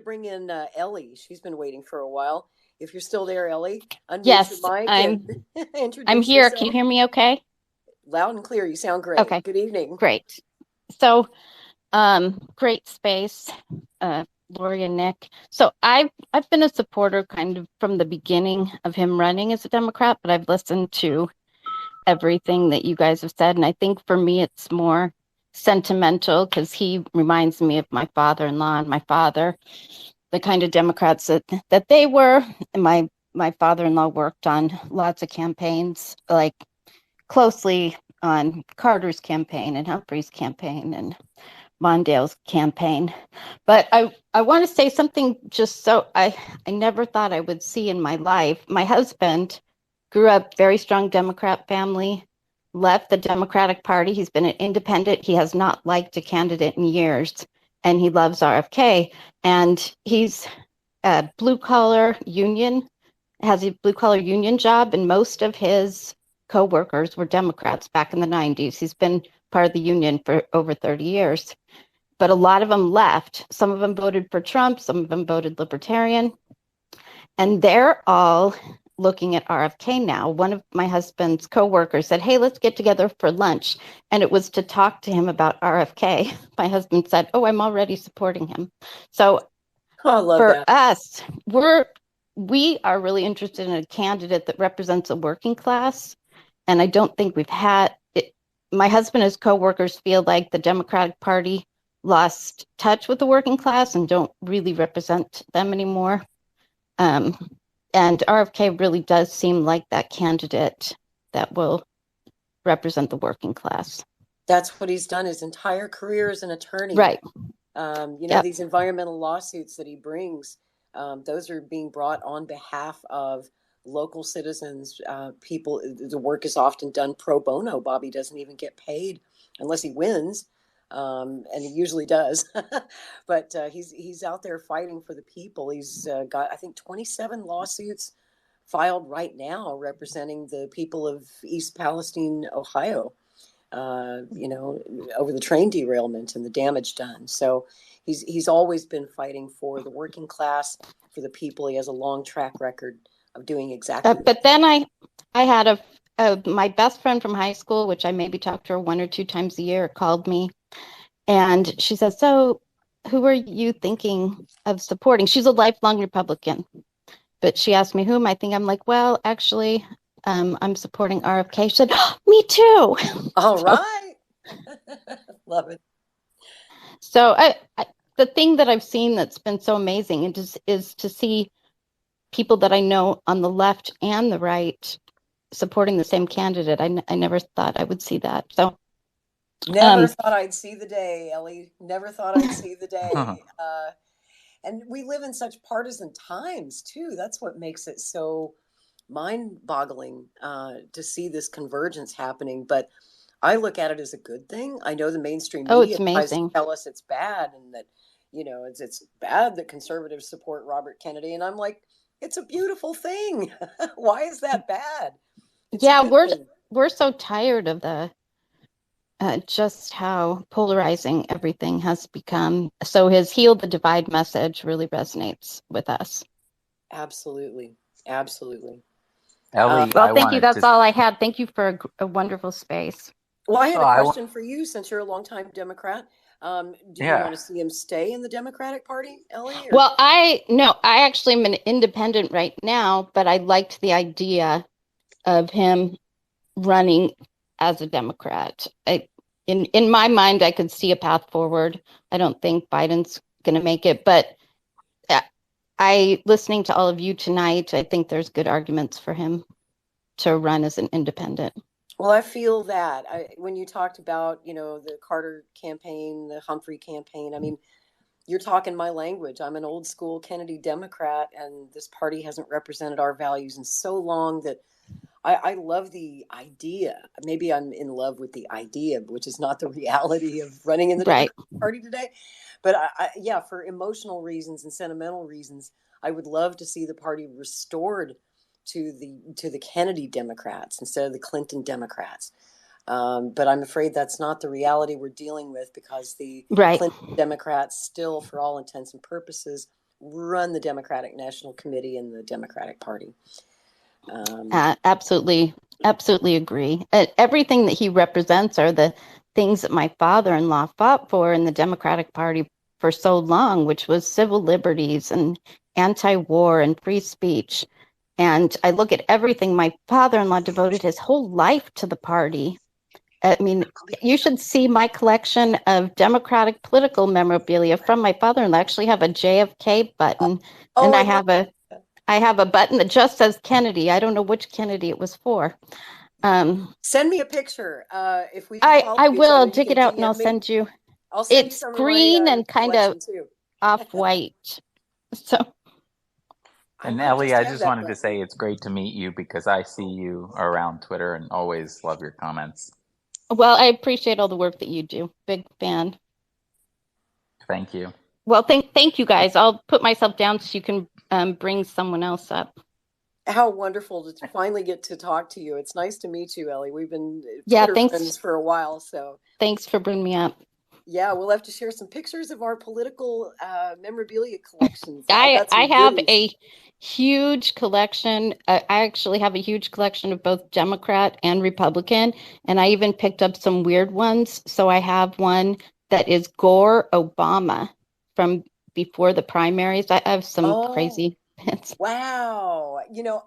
to bring in Ellie. She's been waiting for a while. If you're still there, Ellie, unmute your Yes, mic and I'm introduce here. Can you yourself. hear me okay? Loud and clear. You sound great. Okay, Good evening. great. So, great space, Lori and Nick. So I've been a supporter kind of from the beginning of him running as a Democrat, but I've listened to everything that you guys have said, and I think for me it's more sentimental because he reminds me of my father-in-law and my father, the kind of Democrats that they were. And my father-in-law worked on lots of campaigns, like closely on Carter's campaign and Humphrey's campaign and Mondale's campaign. But I want to say something just so I never thought I would see in my life. My husband grew up very strong Democrat family, left the Democratic Party. He's been an independent. He has not liked a candidate in years, and he loves RFK. And he's a blue collar union, has a blue collar union job, and most of his co-workers were Democrats back in the 90s. He's been part of the union for over 30 years. But a lot of them left. Some of them voted for Trump, some of them voted Libertarian. And they're all looking at RFK now. One of my husband's coworkers said, "Hey, let's get together for lunch." And it was to talk to him about RFK. My husband said, "Oh, I'm already supporting him." So Oh, I love for that. us, we are really interested in a candidate that represents a working class. And I don't think we've had it. My husband and his coworkers feel like the Democratic Party lost touch with the working class and don't really represent them anymore. Um, and RFK really does seem like that candidate that will represent the working class. That's what he's done his entire career as an attorney. Right. Yep. These environmental lawsuits that he brings, those are being brought on behalf of local citizens, people. The work is often done pro bono. Bobby doesn't even get paid unless he wins, and he usually does. But he's out there fighting for the people. He's got, I think, 27 lawsuits filed right now representing the people of East Palestine, Ohio, over the train derailment and the damage done. So he's always been fighting for the working class, for the people. He has a long track record of doing exactly that. But then I had my best friend from high school, which I maybe talked to her one or two times a year, called me and she said, "So who are you thinking of supporting?" She's a lifelong Republican, but she asked me who am I thinking. I'm like, well, actually, I'm supporting RFK. She said, "Oh, me too." All so right. Love it. so the thing that I've seen that's been so amazing is to see people that I know on the left and the right supporting the same candidate. I never thought I would see that. So, Never um, thought I'd see the day, Ellie. Never thought I'd see the day. And we live in such partisan times too. That's what makes it so mind-boggling to see this convergence happening. But I look at it as a good thing. I know the mainstream oh, it's media tries to amazing. tell us it's bad and that it's bad that conservatives support Robert Kennedy, and I'm like, it's a beautiful thing. Why is that bad? It's a Yeah, good thing. we're so tired of the just how polarizing everything has become. So his heal the divide message really resonates with us. Absolutely, absolutely. Ellie, Well, I thank you. wanted That's to. all I had. Thank you for a wonderful space. Well, I had Oh, a I want. question for you since you're a longtime Democrat. Do you want Yeah. to see him stay in the Democratic Party, Ellie? Or Well, I actually am an independent right now, but I liked the idea of him running as a Democrat. In my mind, I could see a path forward. I don't think Biden's going to make it, but uh, listening to all of you tonight, I think there's good arguments for him to run as an independent. well, I feel that when you talked about the Carter campaign, the Humphrey campaign, I mean, you're talking my language. I'm an old school Kennedy Democrat, and this party hasn't represented our values in so long that I love the idea. Maybe I'm in love with the idea, which is not the reality of running in the Right. Democratic Party today. But yeah, for emotional reasons and sentimental reasons, I would love to see the party restored to the Kennedy Democrats instead of the Clinton Democrats. But I'm afraid that's not the reality we're dealing with because the Right. Clinton Democrats still, for all intents and purposes, run the Democratic National Committee and the Democratic Party. Absolutely, absolutely agree. Everything that he represents are the things that my father-in-law fought for in the Democratic Party for so long, which was civil liberties and anti-war and free speech. And I look at everything. My father-in-law devoted his whole life to the party. I mean, you should see my collection of Democratic political memorabilia from my father-in-law. I actually have a JFK button, Oh, and I love that. I have a button that just says Kennedy. I don't know which Kennedy it was for. Send me a picture. If we can follow I each will other, you dig it can out and I'll DM me. send you. I'll send you It's some of my green and kind of collection too. off-white. So, I And might Ellie, just I have just that wanted to button. say it's great to meet you because I see you around Twitter and always love your comments. well, I appreciate all the work that you do. Big fan. Thank you. Well, thank you guys. I'll put myself down so you can bring someone else up. How wonderful to finally get to talk to you. It's nice to meet you, Ellie. We've been Yeah, Twitter friends for a while, so thanks for bringing me up. yeah, we'll have to share some pictures of our political memorabilia collections. I've got I some have goodies. a huge collection. I actually have a huge collection of both Democrat and Republican, and I even picked up some weird ones. So I have one that is Gore Obama from before the primaries. I have some Oh, crazy bits. wow.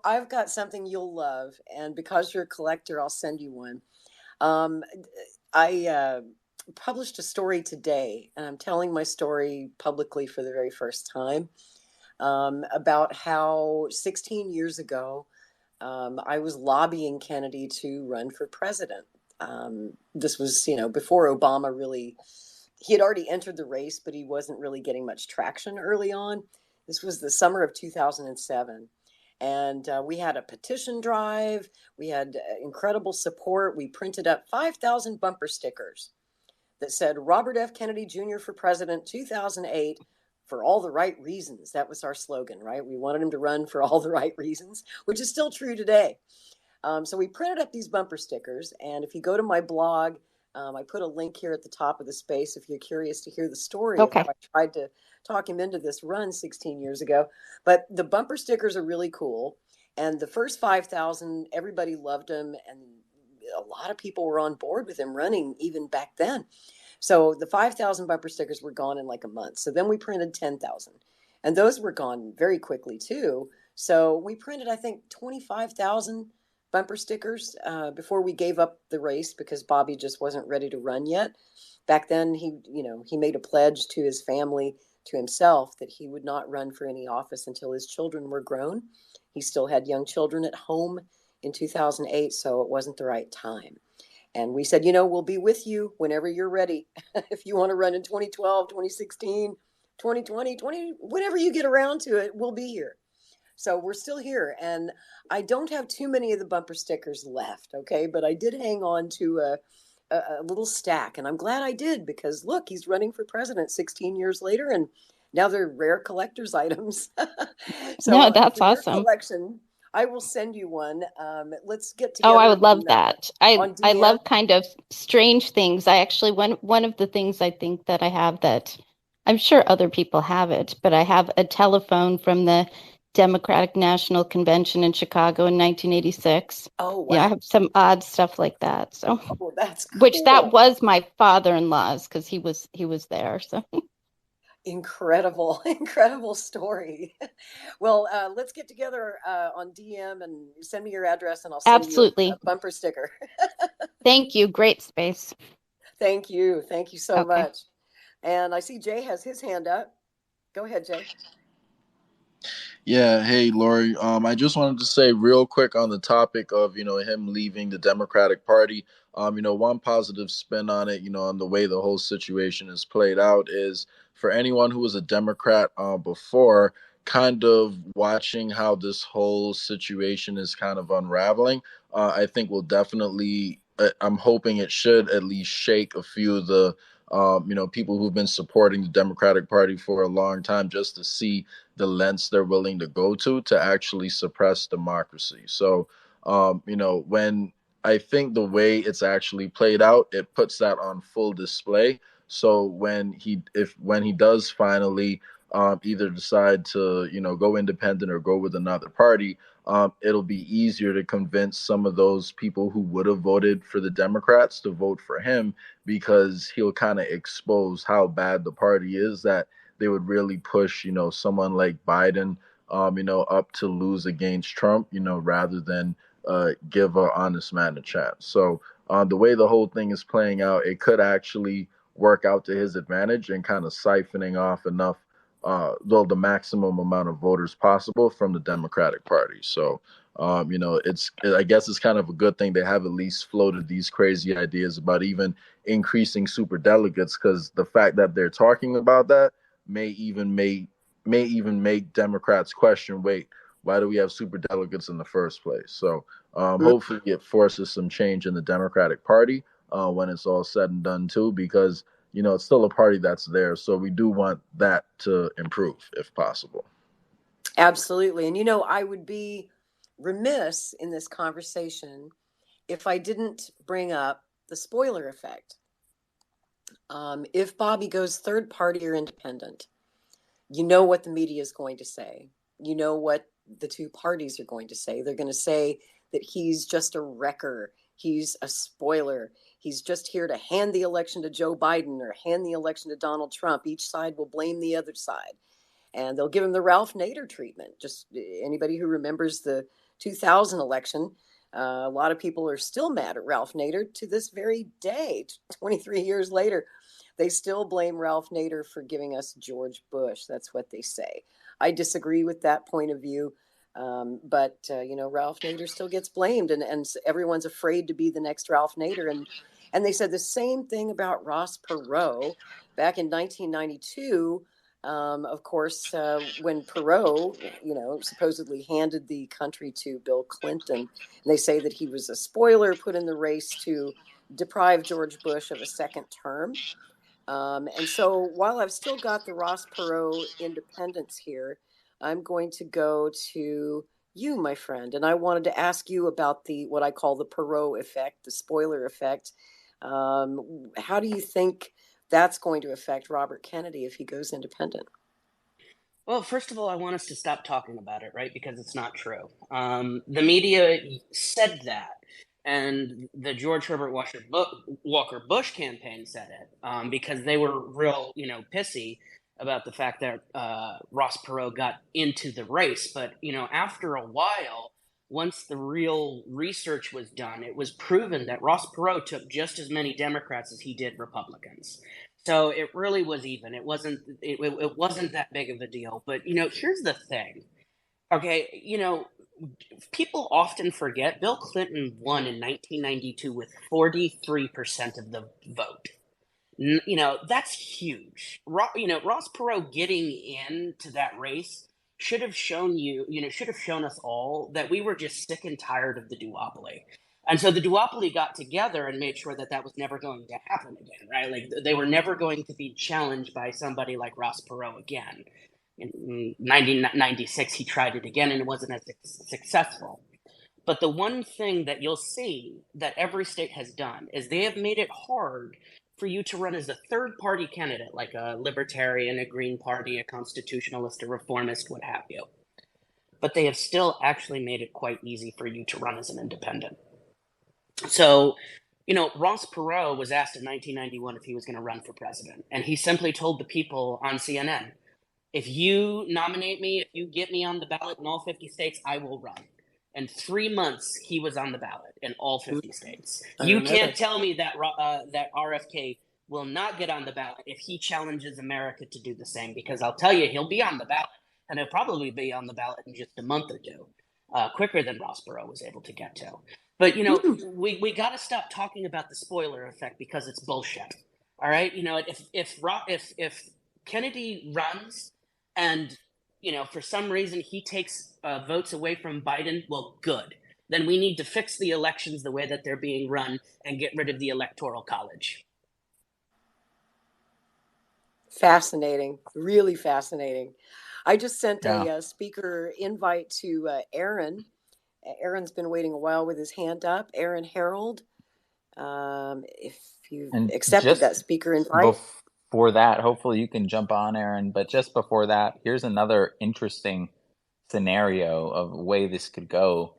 I've got something you'll love, and because you're a collector, I'll send you one. Um, I published a story today, and I'm telling my story publicly for the very first time, about how 16 years ago, I was lobbying Kennedy to run for president. This was, before Obama really, he had already entered the race, but he wasn't really getting much traction early on. This was the summer of 2007. And we had a petition drive. We had incredible support. We printed up 5,000 bumper stickers that said Robert F. Kennedy Jr. for president 2008 for all the right reasons. That was our slogan, right? We wanted him to run for all the right reasons, which is still true today. So we printed up these bumper stickers. And if you go to my blog, I put a link here at the top of the space if you're curious to hear the story of Okay. how I tried to talk him into this run 16 years ago. But the bumper stickers are really cool. And the first 5,000, everybody loved them. And a lot of people were on board with him running even back then. So the 5,000 bumper stickers were gone in like a month. So then we printed 10,000. And those were gone very quickly too. So we printed, I think, 25,000 bumper stickers before we gave up the race because Bobby just wasn't ready to run yet. Back then, he made a pledge to his family, to himself, that he would not run for any office until his children were grown. He still had young children at home in 2008, so it wasn't the right time. And we said, we'll be with you whenever you're ready. If you want to run in 2012, 2016, 2020, whenever you get around to it, we'll be here. So we're still here. And I don't have too many of the bumper stickers left, okay? But I did hang on to a little stack. And I'm glad I did because, look, he's running for president 16 years later. And now they're rare collector's items. No, So that's for your awesome. collection, I will send you one. Let's get Oh, I together would love on, that. on I DM. love kind of strange things. I actually one of the things I think that I have that I'm sure other people have it, but I have a telephone from the Democratic National Convention in Chicago in 1986. Oh, Yeah, I wow. have some odd stuff like that. So, Oh, that's which that cool. was my father-in-law's because he was there. So, Incredible, incredible story. Well, let's get together on DM and send me your address and I'll send you a absolutely. bumper sticker. Thank you. Great space. Thank you. Thank you so Okay. much. And I see Jay has his hand up. Go ahead, Jay. Yeah, hey Lori. I just wanted to say real quick on the topic of him leaving the Democratic Party. One positive spin on it, on the way the whole situation is played out is for anyone who was a Democrat before, kind of watching how this whole situation is kind of unraveling. I think will definitely. I'm hoping it should at least shake a few of the people who've been supporting the Democratic Party for a long time just to see the lengths they're willing to go to actually suppress democracy. So, when I think the way it's actually played out, it puts that on full display. So when he does finally either decide to, go independent or go with another party, it'll be easier to convince some of those people who would have voted for the Democrats to vote for him, because he'll kind of expose how bad the party is, that they would really push, someone like Biden, up to lose against Trump, rather than give an honest man a chance. So the way the whole thing is playing out, it could actually work out to his advantage and kind of siphoning off enough, though the maximum amount of voters possible from the Democratic Party. So, I guess it's kind of a good thing they have at least floated these crazy ideas about even increasing super delegates, because the fact that they're talking about that may even make Democrats question, wait, why do we have super delegates in the first place? So hopefully it forces some change in the Democratic Party when it's all said and done too, because it's still a party that's there. So we do want that to improve if possible. Absolutely. And, I would be remiss in this conversation if I didn't bring up the spoiler effect. If Bobby goes third party or independent, you know what the media is going to say. You know what the two parties are going to say. They're going to say that he's just a wrecker. He's a spoiler. He's just here to hand the election to Joe Biden or hand the election to Donald Trump. Each side will blame the other side. And they'll give him the Ralph Nader treatment. Just anybody who remembers the 2000 election, a lot of people are still mad at Ralph Nader to this very day, 23 years later. They still blame Ralph Nader for giving us George Bush. That's what they say. I disagree with that point of view. But Ralph Nader still gets blamed, and everyone's afraid to be the next Ralph Nader. And they said the same thing about Ross Perot back in 1992. Of course, when Perot, supposedly handed the country to Bill Clinton, and they say that he was a spoiler put in the race to deprive George Bush of a second term. And so while I've still got the Ross Perot independence here, I'm going to go to you, my friend. And I wanted to ask you about what I call the Perot effect, the spoiler effect. How do you think that's going to affect Robert Kennedy if he goes independent? Well, first of all, I want us to stop talking about it, right? Because it's not true. The media said that, and the George Herbert Walker Bush campaign said it because they were real, pissy about the fact that Ross Perot got into the race. But, after a while, once the real research was done, it was proven that Ross Perot took just as many Democrats as he did Republicans. So it really was even. It wasn't that big of a deal. But, here's the thing. Okay, people often forget Bill Clinton won in 1992 with 43% of the vote. That's huge. Ross Perot getting into that race should have shown us all that we were just sick and tired of the duopoly. And so the duopoly got together and made sure that that was never going to happen again, right? Like they were never going to be challenged by somebody like Ross Perot again. In 1996, he tried it again and it wasn't as successful. But the one thing that you'll see that every state has done is they have made it hard for you to run as a third-party candidate, like a libertarian, a Green Party, a constitutionalist, a reformist, what have you. But they have still actually made it quite easy for you to run as an independent. So, Ross Perot was asked in 1991 if he was going to run for president. And he simply told the people on CNN, if you nominate me, if you get me on the ballot in all 50 states, I will run. In 3 months, he was on the ballot in all 50 states. You can't tell me that RFK will not get on the ballot if he challenges America to do the same, because I'll tell you, he'll be on the ballot, and he'll probably be on the ballot in just a month or two, quicker than Ross Perot was able to get to. But, we got to stop talking about the spoiler effect because it's bullshit. All right? If Kennedy runs and for some reason he takes votes away from Biden, well, good. Then we need to fix the elections the way that they're being run and get rid of the Electoral College. Fascinating. Really fascinating. I just sent a speaker invite to Aaron. Aaron's been waiting a while with his hand up. Aaron Harold, if you accepted that speaker invite. before that, hopefully you can jump on, Aaron, but just before that, here's another interesting scenario of a way this could go.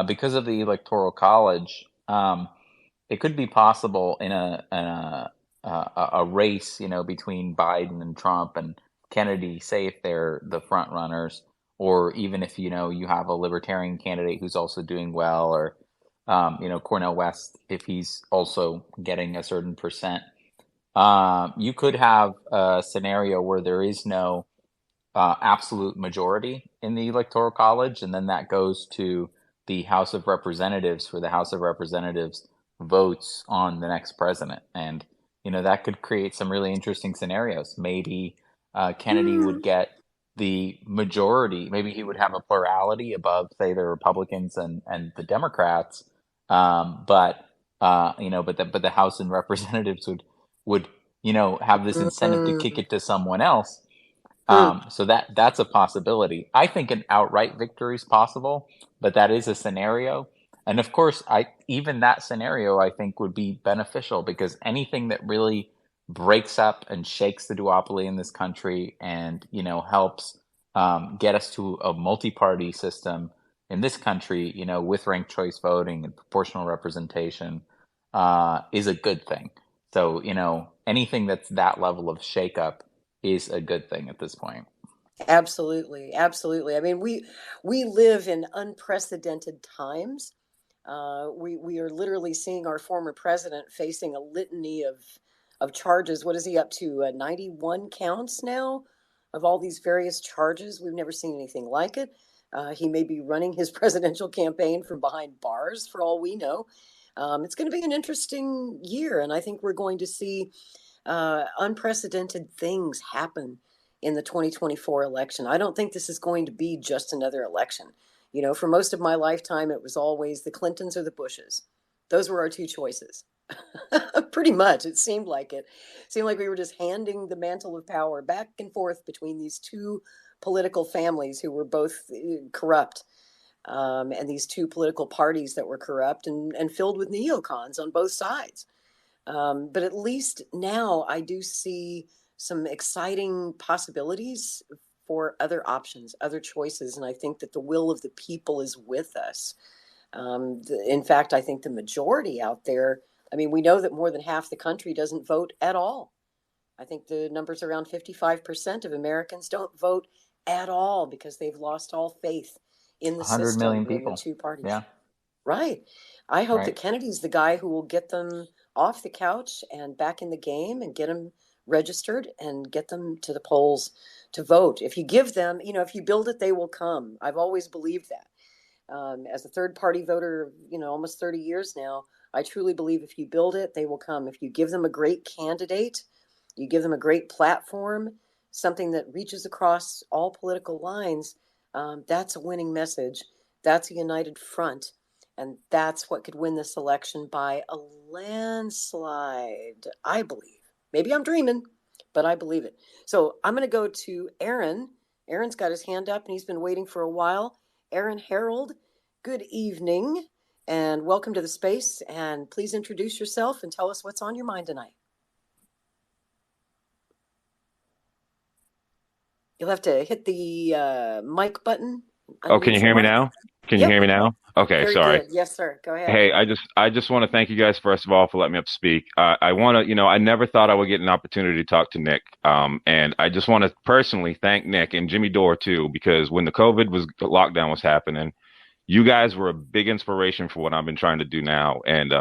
Because of the Electoral College, it could be possible in a race, between Biden and Trump and Kennedy, say if they're the front runners, or even if you have a libertarian candidate who's also doing well, or Cornel West, if he's also getting a certain percent. You could have a scenario where there is no absolute majority in the Electoral College, and then that goes to the House of Representatives for the House of Representatives votes on the next president. And, that could create some really interesting scenarios. Maybe Kennedy would get the majority. Maybe he would have a plurality above, say, the Republicans and the Democrats. But the House and Representatives would have this incentive to kick it to someone else. So that's a possibility. I think an outright victory is possible, but that is a scenario. And of course, even that scenario, I think, would be beneficial, because anything that really breaks up and shakes the duopoly in this country and, helps get us to a multi-party system in this country, with ranked choice voting and proportional representation, is a good thing. So, anything that's that level of shakeup is a good thing at this point. Absolutely. Absolutely. I mean, we live in unprecedented times. We are literally seeing our former president facing a litany of charges. What is he up to? 91 counts now of all these various charges. We've never seen anything like it. He may be running his presidential campaign from behind bars for all we know. It's going to be an interesting year, and I think we're going to see unprecedented things happen in the 2024 election. I don't think this is going to be just another election. For most of my lifetime, it was always the Clintons or the Bushes. Those were our two choices. Pretty much, it seemed like it. Seemed like we were just handing the mantle of power back and forth between these two political families who were both corrupt, and these two political parties that were corrupt and filled with neocons on both sides. But at least now I do see some exciting possibilities for other options, other choices. And I think that the will of the people is with us. In fact, I think the majority out there, I mean, we know that more than half the country doesn't vote at all. I think the number's around 55% of Americans don't vote at all because they've lost all faith in the 100 system, million in people. the two parties. Yeah. Right. I hope Right. that Kennedy's the guy who will get them off the couch and back in the game and get them registered and get them to the polls to vote. If you give them, if you build it, they will come. I've always believed that. As a third party voter, almost 30 years now, I truly believe if you build it, they will come. If you give them a great candidate, you give them a great platform, something that reaches across all political lines, that's a winning message. That's a united front. And that's what could win this election by a landslide, I believe. Maybe I'm dreaming, but I believe it. So I'm going to go to Aaron. Aaron's got his hand up and he's been waiting for a while. Aaron Harold, good evening and welcome to the space. And please introduce yourself and tell us what's on your mind tonight. You'll have to hit the mic button. Oh, can you hear me now? Can you hear me now? Okay, Very sorry. good. Yes, sir. Go ahead. Hey, I just want to thank you guys first of all for letting me up speak. I want to, I never thought I would get an opportunity to talk to Nick. And I just want to personally thank Nick and Jimmy Dore too, because when the lockdown was happening, you guys were a big inspiration for what I've been trying to do now. And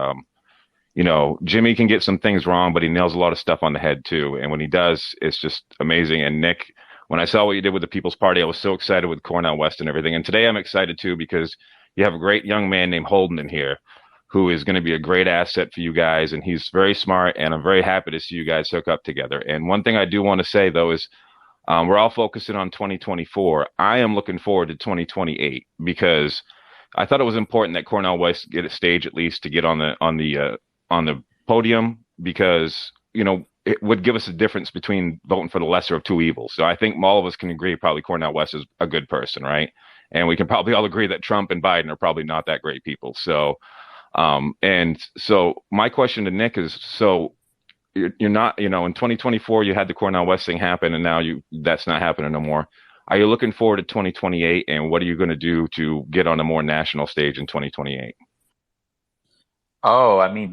Jimmy can get some things wrong, but he nails a lot of stuff on the head too. And when he does, it's just amazing. And Nick, when I saw what you did with the People's Party, I was so excited with Cornel West and everything. And today I'm excited too, because you have a great young man named Holden in here who is going to be a great asset for you guys. And he's very smart. And I'm very happy to see you guys hook up together. And one thing I do want to say, though, is we're all focusing on 2024. I am looking forward to 2028 because I thought it was important that Cornel West get a stage at least to get on the podium because, it would give us a difference between voting for the lesser of two evils. So I think all of us can agree probably Cornel West is a good person, right? And we can probably all agree that Trump and Biden are probably not that great people. So, and so my question to Nick is, so you're not, in 2024 you had the Cornell West thing happen, and now that's not happening no more. Are you looking forward to 2028, and what are you going to do to get on a more national stage in 2028? Oh, I mean,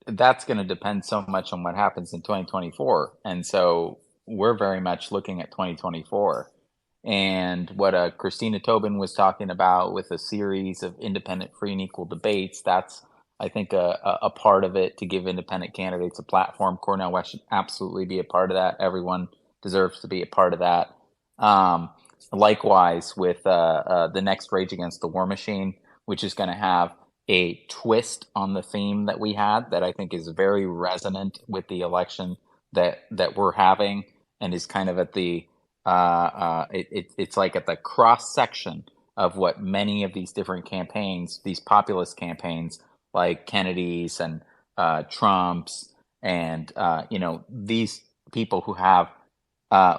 that's going to depend so much on what happens in 2024. And so we're very much looking at 2024. And what Christina Tobin was talking about with a series of independent, free, and equal debates, that's, I think, a part of it to give independent candidates a platform. Cornell West should absolutely be a part of that. Everyone deserves to be a part of that. Likewise, with the next Rage Against the War Machine, which is going to have a twist on the theme that we had that I think is very resonant with the election that we're having, and is kind of at the it's like at the cross section of what many of these different campaigns, these populist campaigns like Kennedy's and Trump's, and these people who have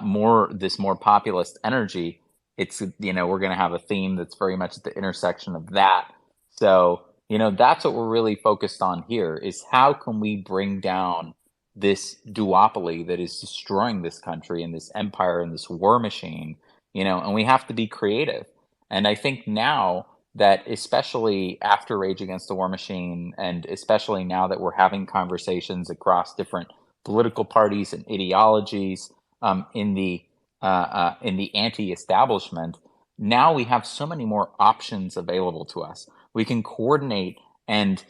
more populist energy. It's we're going to have a theme that's very much at the intersection of that. So that's what we're really focused on here, is how can we bring down this duopoly that is destroying this country and this empire and this war machine, and we have to be creative. And I think now that, especially after Rage Against the War Machine, and especially now that we're having conversations across different political parties and ideologies in the anti-establishment, now we have so many more options available to us. We can coordinate and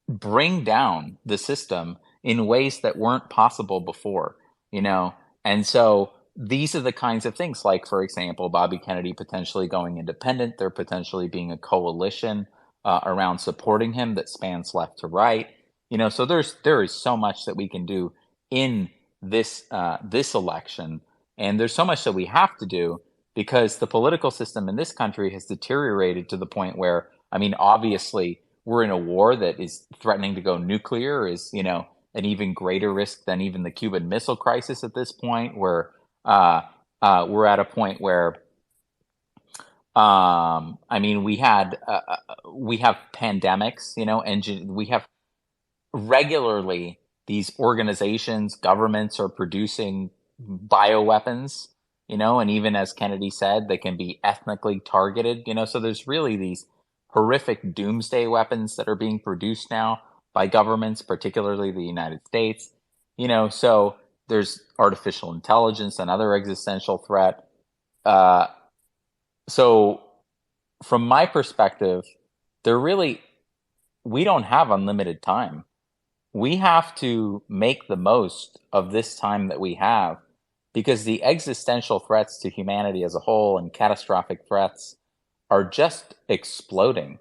bring down the system in ways that weren't possible before, and so these are the kinds of things, like, for example, Bobby Kennedy potentially going independent, there potentially being a coalition around supporting him that spans left to right, so there is so much that we can do in this election, and there's so much that we have to do, because the political system in this country has deteriorated to the point where, I mean, obviously we're in a war that is threatening to go nuclear, is an even greater risk than even the Cuban Missile Crisis at this point, where we're at a point where, I mean, we have pandemics, and we have regularly these organizations, governments are producing bioweapons, and even, as Kennedy said, they can be ethnically targeted, so there's really these horrific doomsday weapons that are being produced now by governments, particularly the United States, so there's artificial intelligence, another existential threat. So from my perspective, we don't have unlimited time. We have to make the most of this time that we have, because the existential threats to humanity as a whole and catastrophic threats are just exploding.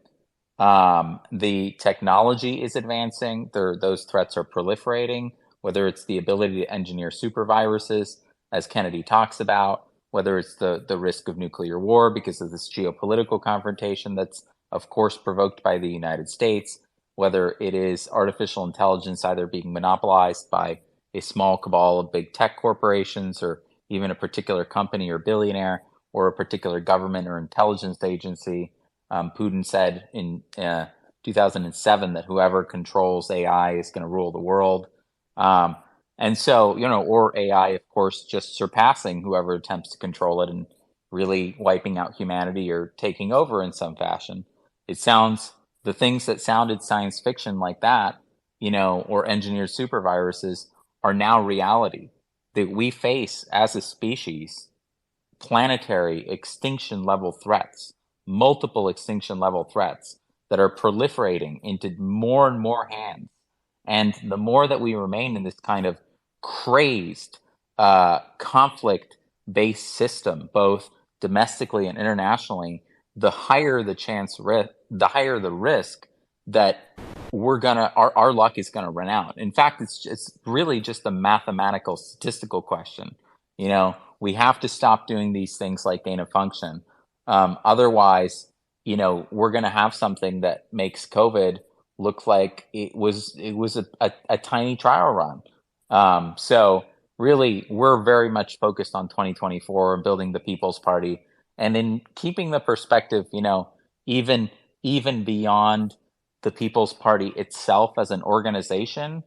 The technology is advancing. Those threats are proliferating, whether it's the ability to engineer superviruses, as Kennedy talks about, whether it's the risk of nuclear war because of this geopolitical confrontation that's, of course, provoked by the United States, whether it is artificial intelligence either being monopolized by a small cabal of big tech corporations, or even a particular company or billionaire, or a particular government or intelligence agency. Putin said in 2007 that whoever controls AI is going to rule the world. And so, or AI, of course, just surpassing whoever attempts to control it and really wiping out humanity or taking over in some fashion. The things that sounded science fiction like that, or engineered superviruses, are now reality. That we face as a species planetary extinction level threats, multiple extinction level threats that are proliferating into more and more hands. And the more that we remain in this kind of crazed conflict-based system, both domestically and internationally, the higher the risk that our luck is gonna run out. In fact, it's really just a mathematical, statistical question. We have to stop doing these things like gain of function. Otherwise, we're gonna have something that makes COVID look like it was a tiny trial run. So really, we're very much focused on 2024 and building the People's Party, and in keeping the perspective, even beyond the People's Party itself as an organization,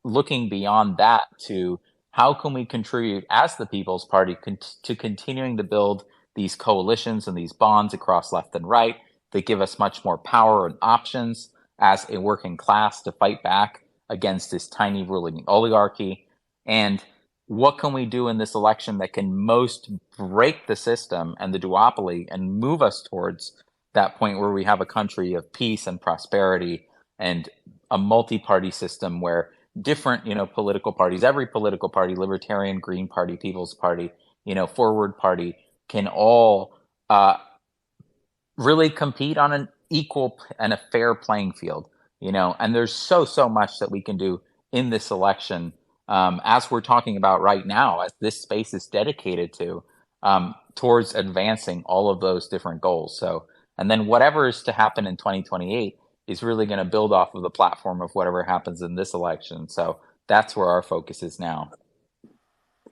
looking beyond that to how can we contribute as the People's Party to continuing to build these coalitions and these bonds across left and right that give us much more power and options as a working class to fight back against this tiny ruling oligarchy. And what can we do in this election that can most break the system and the duopoly and move us towards that point where we have a country of peace and prosperity and a multi-party system where different, political parties, every political party, Libertarian, Green Party, People's Party, Forward Party, can all really compete on an equal and a fair playing field, and there's so much that we can do in this election, as we're talking about right now, as this space is dedicated to, towards advancing all of those different goals. So, and then whatever is to happen in 2028 is really going to build off of the platform of whatever happens in this election. So that's where our focus is now.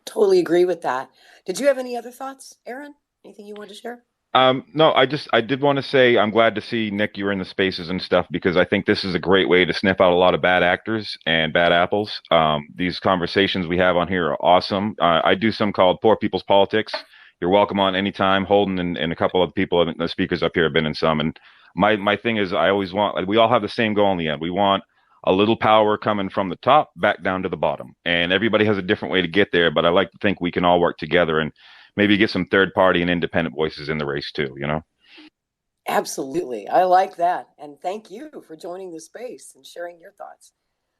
Totally agree with that. Did you have any other thoughts, Aaron? Anything you wanted to share? No, I did want to say I'm glad to see, Nick, you're in the spaces and stuff, because I think this is a great way to sniff out a lot of bad actors and bad apples. These conversations we have on here are awesome. I do some called Poor People's Politics. You're welcome on anytime. Holden and a couple of people, the speakers up here have been in some. And my thing is, I always want, like, we all have the same goal in the end. We want a little power coming from the top back down to the bottom. And everybody has a different way to get there, but I like to think we can all work together and maybe get some third party and independent voices in the race too, Absolutely. I like that. And thank you for joining the space and sharing your thoughts.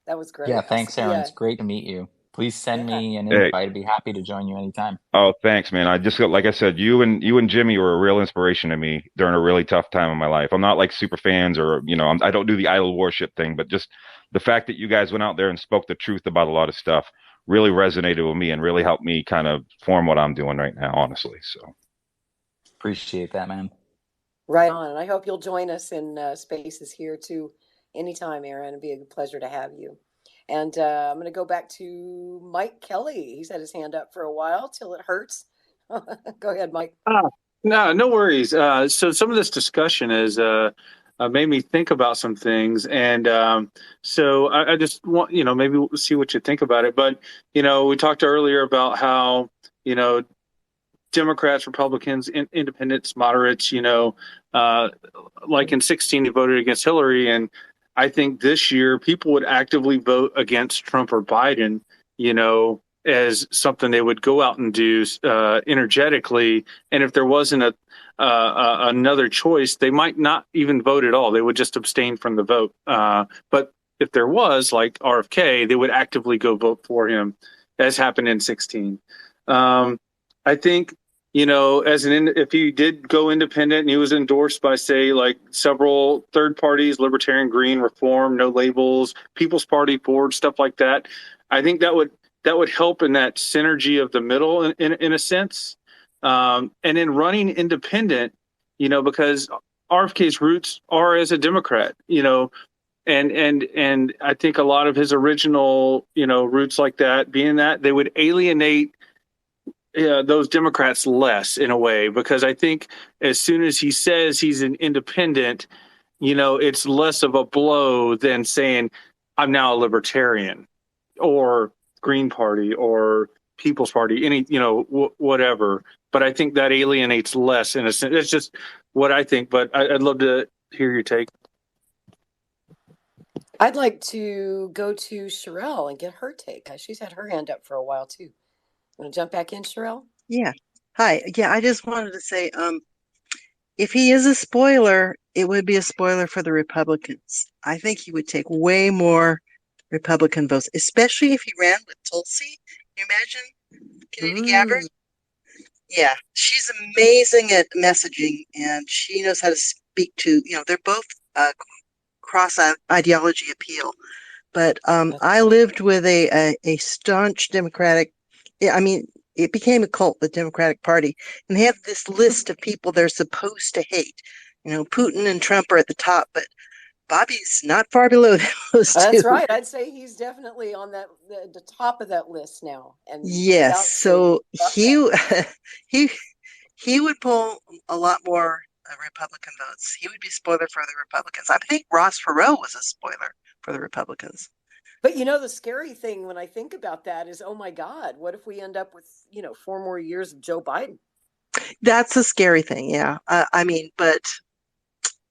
That was great. Yeah, thanks, Aaron. It's great to meet you. Please send me an invite. I'd be happy to join you anytime. Oh, thanks, man. I just, like I said, you and Jimmy were a real inspiration to me during a really tough time in my life. I'm not like super fans or, I don't do the idol worship thing, but just the fact that you guys went out there and spoke the truth about a lot of stuff really resonated with me and really helped me kind of form what I'm doing right now, honestly. So appreciate that, man. Right on. And I hope you'll join us in spaces here too anytime, Aaron. It'd be a pleasure to have you. And I'm going to go back to Mike Kelly. He's had his hand up for a while till it hurts. Go ahead, Mike. No worries. So some of this discussion has made me think about some things. And so I just want, maybe we'll see what you think about it. But, we talked earlier about how, Democrats, Republicans, independents, moderates, like in 2016, they voted against Hillary. And I think this year people would actively vote against Trump or Biden, as something they would go out and do energetically. And if there wasn't another choice, they might not even vote at all. They would just abstain from the vote. But if there was, like RFK, they would actively go vote for him, as happened in 2016. I think, if he did go independent and he was endorsed by, say, like several third parties, Libertarian, Green, Reform, No Labels, People's Party, Forward, stuff like that, I think that would help in that synergy of the middle in a sense. And then running independent, because RFK's roots are as a Democrat, and I think a lot of his original, roots like that, being that they would alienate those Democrats less in a way, because I think as soon as he says he's an independent, it's less of a blow than saying I'm now a libertarian or Green Party or People's Party, any, whatever. But I think that alienates less in a sense. It's just what I think, but I'd love to hear your take. I'd like to go to Sherelle and get her take. She's had her hand up for a while too. Want to jump back in, Sherelle? Yeah. Hi. Yeah, I just wanted to say, if he is a spoiler, it would be a spoiler for the Republicans. I think he would take way more Republican votes, especially if he ran with Tulsi. Can you imagine Kennedy Gabbard? Yeah, she's amazing at messaging, and she knows how to speak to, they're both cross ideology appeal. But I lived with a staunch Democratic. I mean, it became a cult, the Democratic Party, and they have this list of people they're supposed to hate. Putin and Trump are at the top, but Bobby's not far below those two. That's right. I'd say he's definitely on the top of that list now. And yes, so he would pull a lot more Republican votes. He would be a spoiler for the Republicans. I think Ross Perot was a spoiler for the Republicans. But the scary thing when I think about that is, oh my God, what if we end up with 4 more years of Joe Biden? That's a scary thing. Yeah. But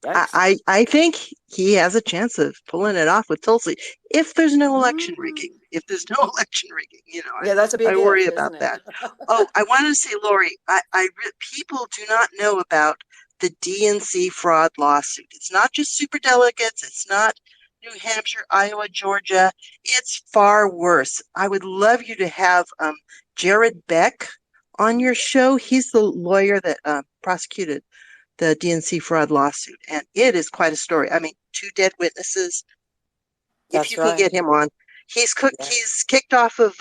Yikes. I think he has a chance of pulling it off with Tulsi if there's no election rigging. If there's no election rigging, Yeah, that's a I big worry if, about isn't that. it? Oh, I wanted to say, Lori, people do not know about the DNC fraud lawsuit. It's not just superdelegates. It's not New Hampshire, Iowa, Georgia. It's far worse. I would love you to have Jared Beck on your show. He's the lawyer that prosecuted the DNC fraud lawsuit, and it is quite a story. I mean, 2 dead witnesses. If That's you can right. get him on, he's Yeah. kicked off of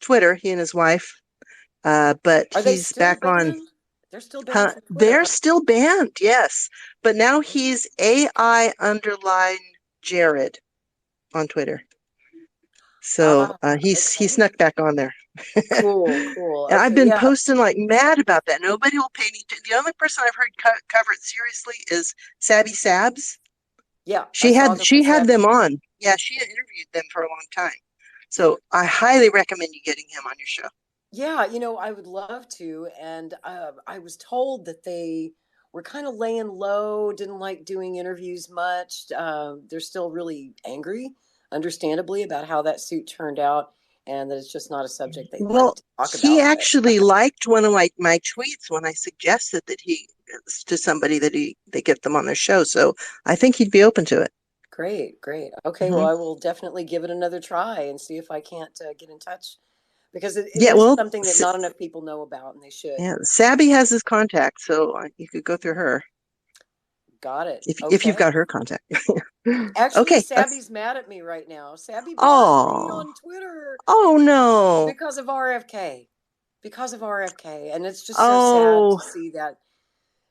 Twitter. He and his wife, but Are they he's still back on. banned? They're still banned from Twitter, They're huh? still banned, yes, but now he's AI underline Jared on Twitter. So he Okay. snuck back on there. Cool. And I've Okay, been yeah. posting like mad about that. Nobody will pay any attention. The only person I've heard cover it seriously is Sabby Sabs. Yeah, I She saw had them with them Sabby. on. Yeah, she had interviewed them for a long time. So I highly recommend you getting him on your show. Yeah, I would love to. And I was told that they were kind of laying low, didn't like doing interviews much. They're still really angry, understandably, about how that suit turned out, and that it's just not a subject they like Well, to talk he about. But actually liked one of my tweets when I suggested that he to somebody that they get them on their show. So I think he'd be open to it. great. Okay, well, Hmm. I will definitely give it another try and see if I can't get in touch because it Yeah, is well, something that not enough people know about, and they should. yeah, Sabby has his contact, so you could go through her Got it. if you've Okay. got her contact. Actually, Okay, let's. Sabby's mad at me right now. Sabby blocked me Oh, on Twitter oh no. because of RFK. Because of RFK. And it's just so sad Oh,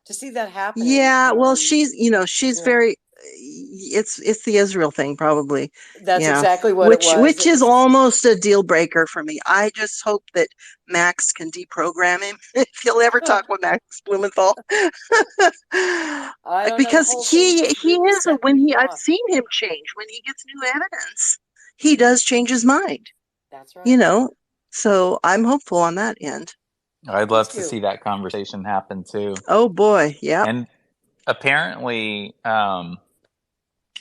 to see that happening. yeah. Well, she's Yeah. very. It's the Israel thing, probably. That's Yeah, exactly what it was. which It is was just almost a deal breaker for me. I just hope that Max can deprogram him if he'll ever talk with Max Blumenthal, I don't know. The because whole thing just he really is set people I've off. seen him change when he gets new evidence. He does change his mind. That's You right. know, so I'm hopeful on that end. I'd Me love to too. see that conversation happen too. Oh boy, yep. And apparently,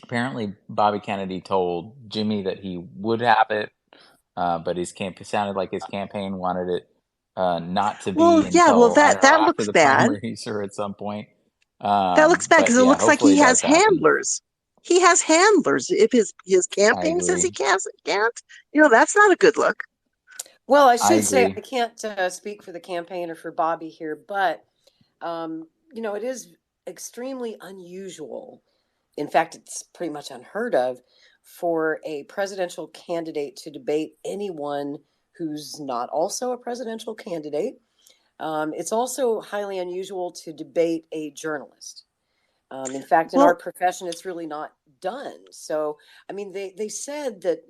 apparently Bobby Kennedy told Jimmy that he would have it, but it sounded like his campaign wanted it not to Well, be yeah, well until, I don't know, that after looks the bad. primaries or at some point. That looks bad because But it yeah, looks like hopefully he it has does happen. handlers. He has handlers. If his I campaign says he agree. can't, that's not a good look. Well, I I should say agree. I can't speak for the campaign or for Bobby here, but it is extremely unusual. In fact, it's pretty much unheard of for a presidential candidate to debate anyone who's not also a presidential candidate. It's also highly unusual to debate a journalist. In fact, in our Well, profession, it's really not done. So, I mean, they said that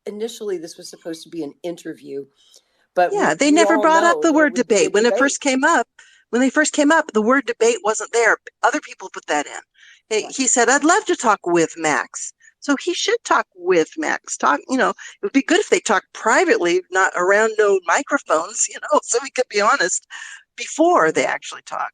initially this was supposed to be an interview, but yeah, they we never all brought up know the that it word would be a debate when it first debate. came up. When they first came up, the word debate wasn't there. Other people put that in. Right. He said, "I'd love to talk with Max." So he should talk with Max. It would be good if they talked privately, not around no microphones, so we could be honest before they actually talk.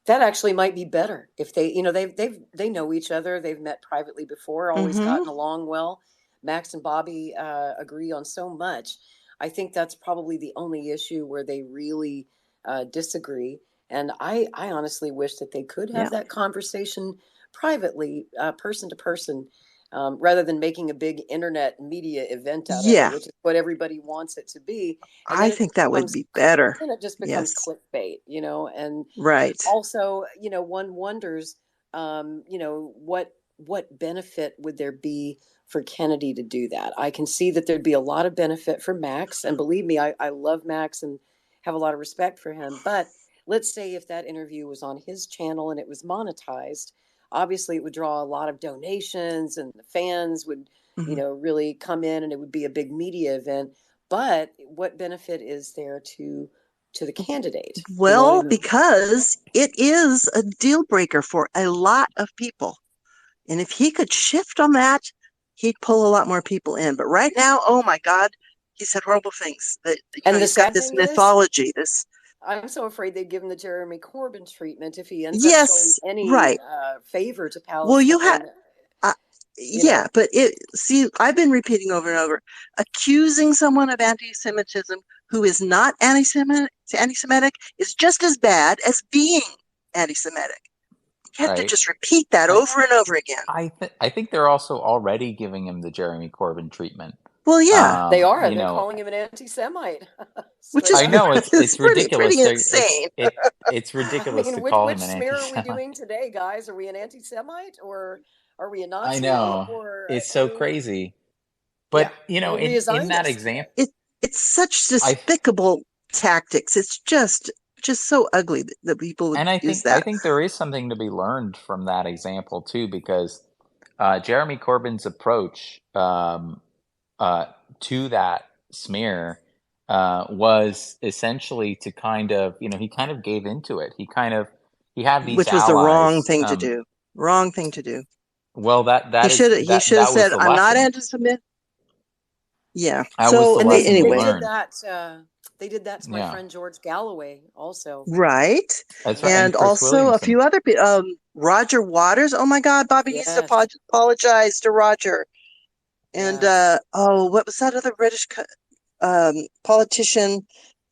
That actually might be better if they know each other. They've met privately before, always Mm-hmm. gotten along well. Max and Bobby agree on so much. I think that's probably the only issue where they really disagree. And I honestly wish that they could Yeah. have that conversation privately, person to person, rather than making a big internet media event out of it, Yeah. which is what everybody wants it to be. And I think that would be better. then it just becomes Yes. clickbait, and Right. also, one wonders, what benefit would there be for Kennedy to do that? I can see that there'd be a lot of benefit for Max, and believe me, I love Max and have a lot of respect for him. But let's say if that interview was on his channel and it was monetized, obviously it would draw a lot of donations, and the fans would, Mm-hmm. really come in, and it would be a big media event. But what benefit is there to the candidate? You know what I Well, mean? because it is a deal breaker for a lot of people. And if he could shift on that, he'd pull a lot more people in. But right now, oh my God, he said horrible things. That And the he's got sad this thing is, mythology. This I'm so afraid they'd give him the Jeremy Corbyn treatment if he ends up showing yes, any right. favor to Well, you have. Palestine. Yeah, but see, I've been repeating over and over, accusing someone of anti-Semitism who is not anti-Semitic is just as bad as being anti-Semitic. You have to Right. just repeat that over and over again. I think they're also already giving him the Jeremy Corbyn treatment. Well, yeah, They are. You They're know, calling him an anti-Semite. which is I know it's ridiculous. pretty insane. It's ridiculous I to mean, call which him an smear are we anti-Semite. doing today, guys? Are we an anti-Semite or are we a I Nazi know or it's I so mean, crazy, yeah, but or are we a in that Zionist? example, It's such I despicable tactics. It's just so ugly that people would and use I that. think there is something to be learned from that example too, because Jeremy Corbyn's approach to that smear was essentially to kind of, he kind of gave into it. He had these Which was the wrong allies. thing to do. Wrong thing to do. Well, He should have that was said, the "I'm not lesson. anti-Semitic." Yeah. That was So the And they lesson we anyway, did learned. that. They did that to my Yeah, friend George Galloway also. right. that's right. And And Chris also a Williamson. few other people. Roger Waters. Oh my God, Bobby needs to Yes, apologize to Roger. And yes. what was that other British politician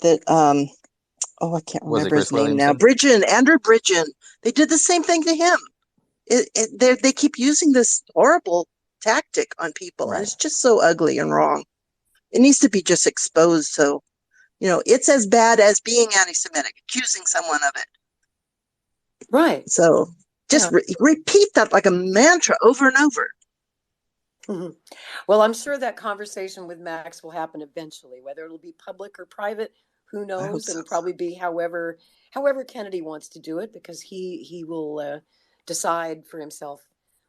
that I can't Was it remember his Chris name now. Williamson? Andrew Bridgen. They did the same thing to him. They keep using this horrible tactic on people, and Right. it's just so ugly and wrong. It needs to be just exposed. So, it's as bad as being anti-Semitic, accusing someone of it. Right. So just repeat that like a mantra over and over. Well, I'm sure that conversation with Max will happen eventually, whether it'll be public or private, who I hope knows? so. It'll probably be however Kennedy wants to do it, because he will decide for himself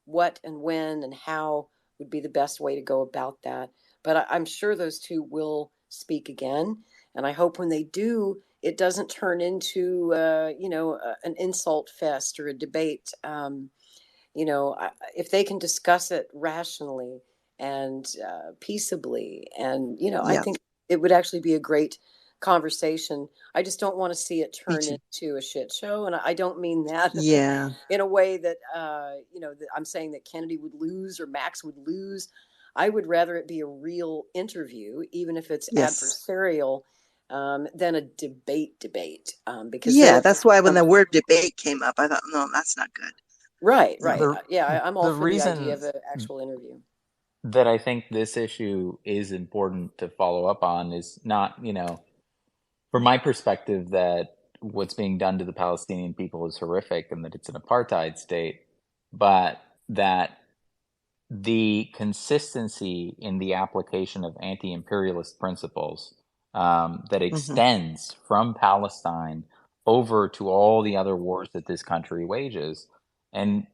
what and when and how would be the best way to go about that. But I'm sure those two will speak again, and I hope when they do, it doesn't turn into an insult fest or a debate. If they can discuss it rationally and peaceably, and I Yeah, think it would actually be a great conversation. I just don't want to see it me turn too. into a shit show, and I don't mean that Yeah, in a way that that I'm saying that Kennedy would lose or Max would lose. I would rather it be a real interview, even if it's yes. adversarial, than a debate, because then Yeah, it that's why when becomes the word debate came up, I thought, no, that's not good. right. The Yeah, I'm all the for the idea reason of an actual interview. that I think this issue is important to follow up on is not, from my perspective, that what's being done to the Palestinian people is horrific and that it's an apartheid state, but that the consistency in the application of anti-imperialist principles that extends from Palestine over to all the other wars that this country wages. And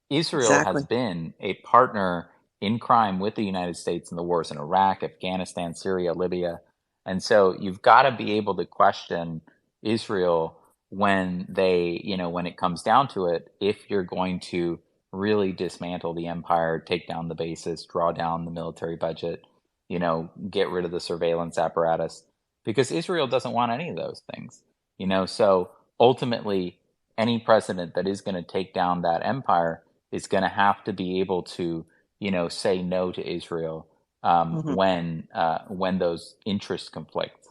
Israel has Exactly. been a partner in crime with the United States in the wars in Iraq, Afghanistan, Syria, Libya. And so you've got to be able to question Israel when when it comes down to it, if you're going to really dismantle the empire, take down the bases, draw down the military budget, get rid of the surveillance apparatus, because Israel doesn't want any of those things. So ultimately, any president that is going to take down that empire is going to have to be able to, say no to Israel when those interests conflict.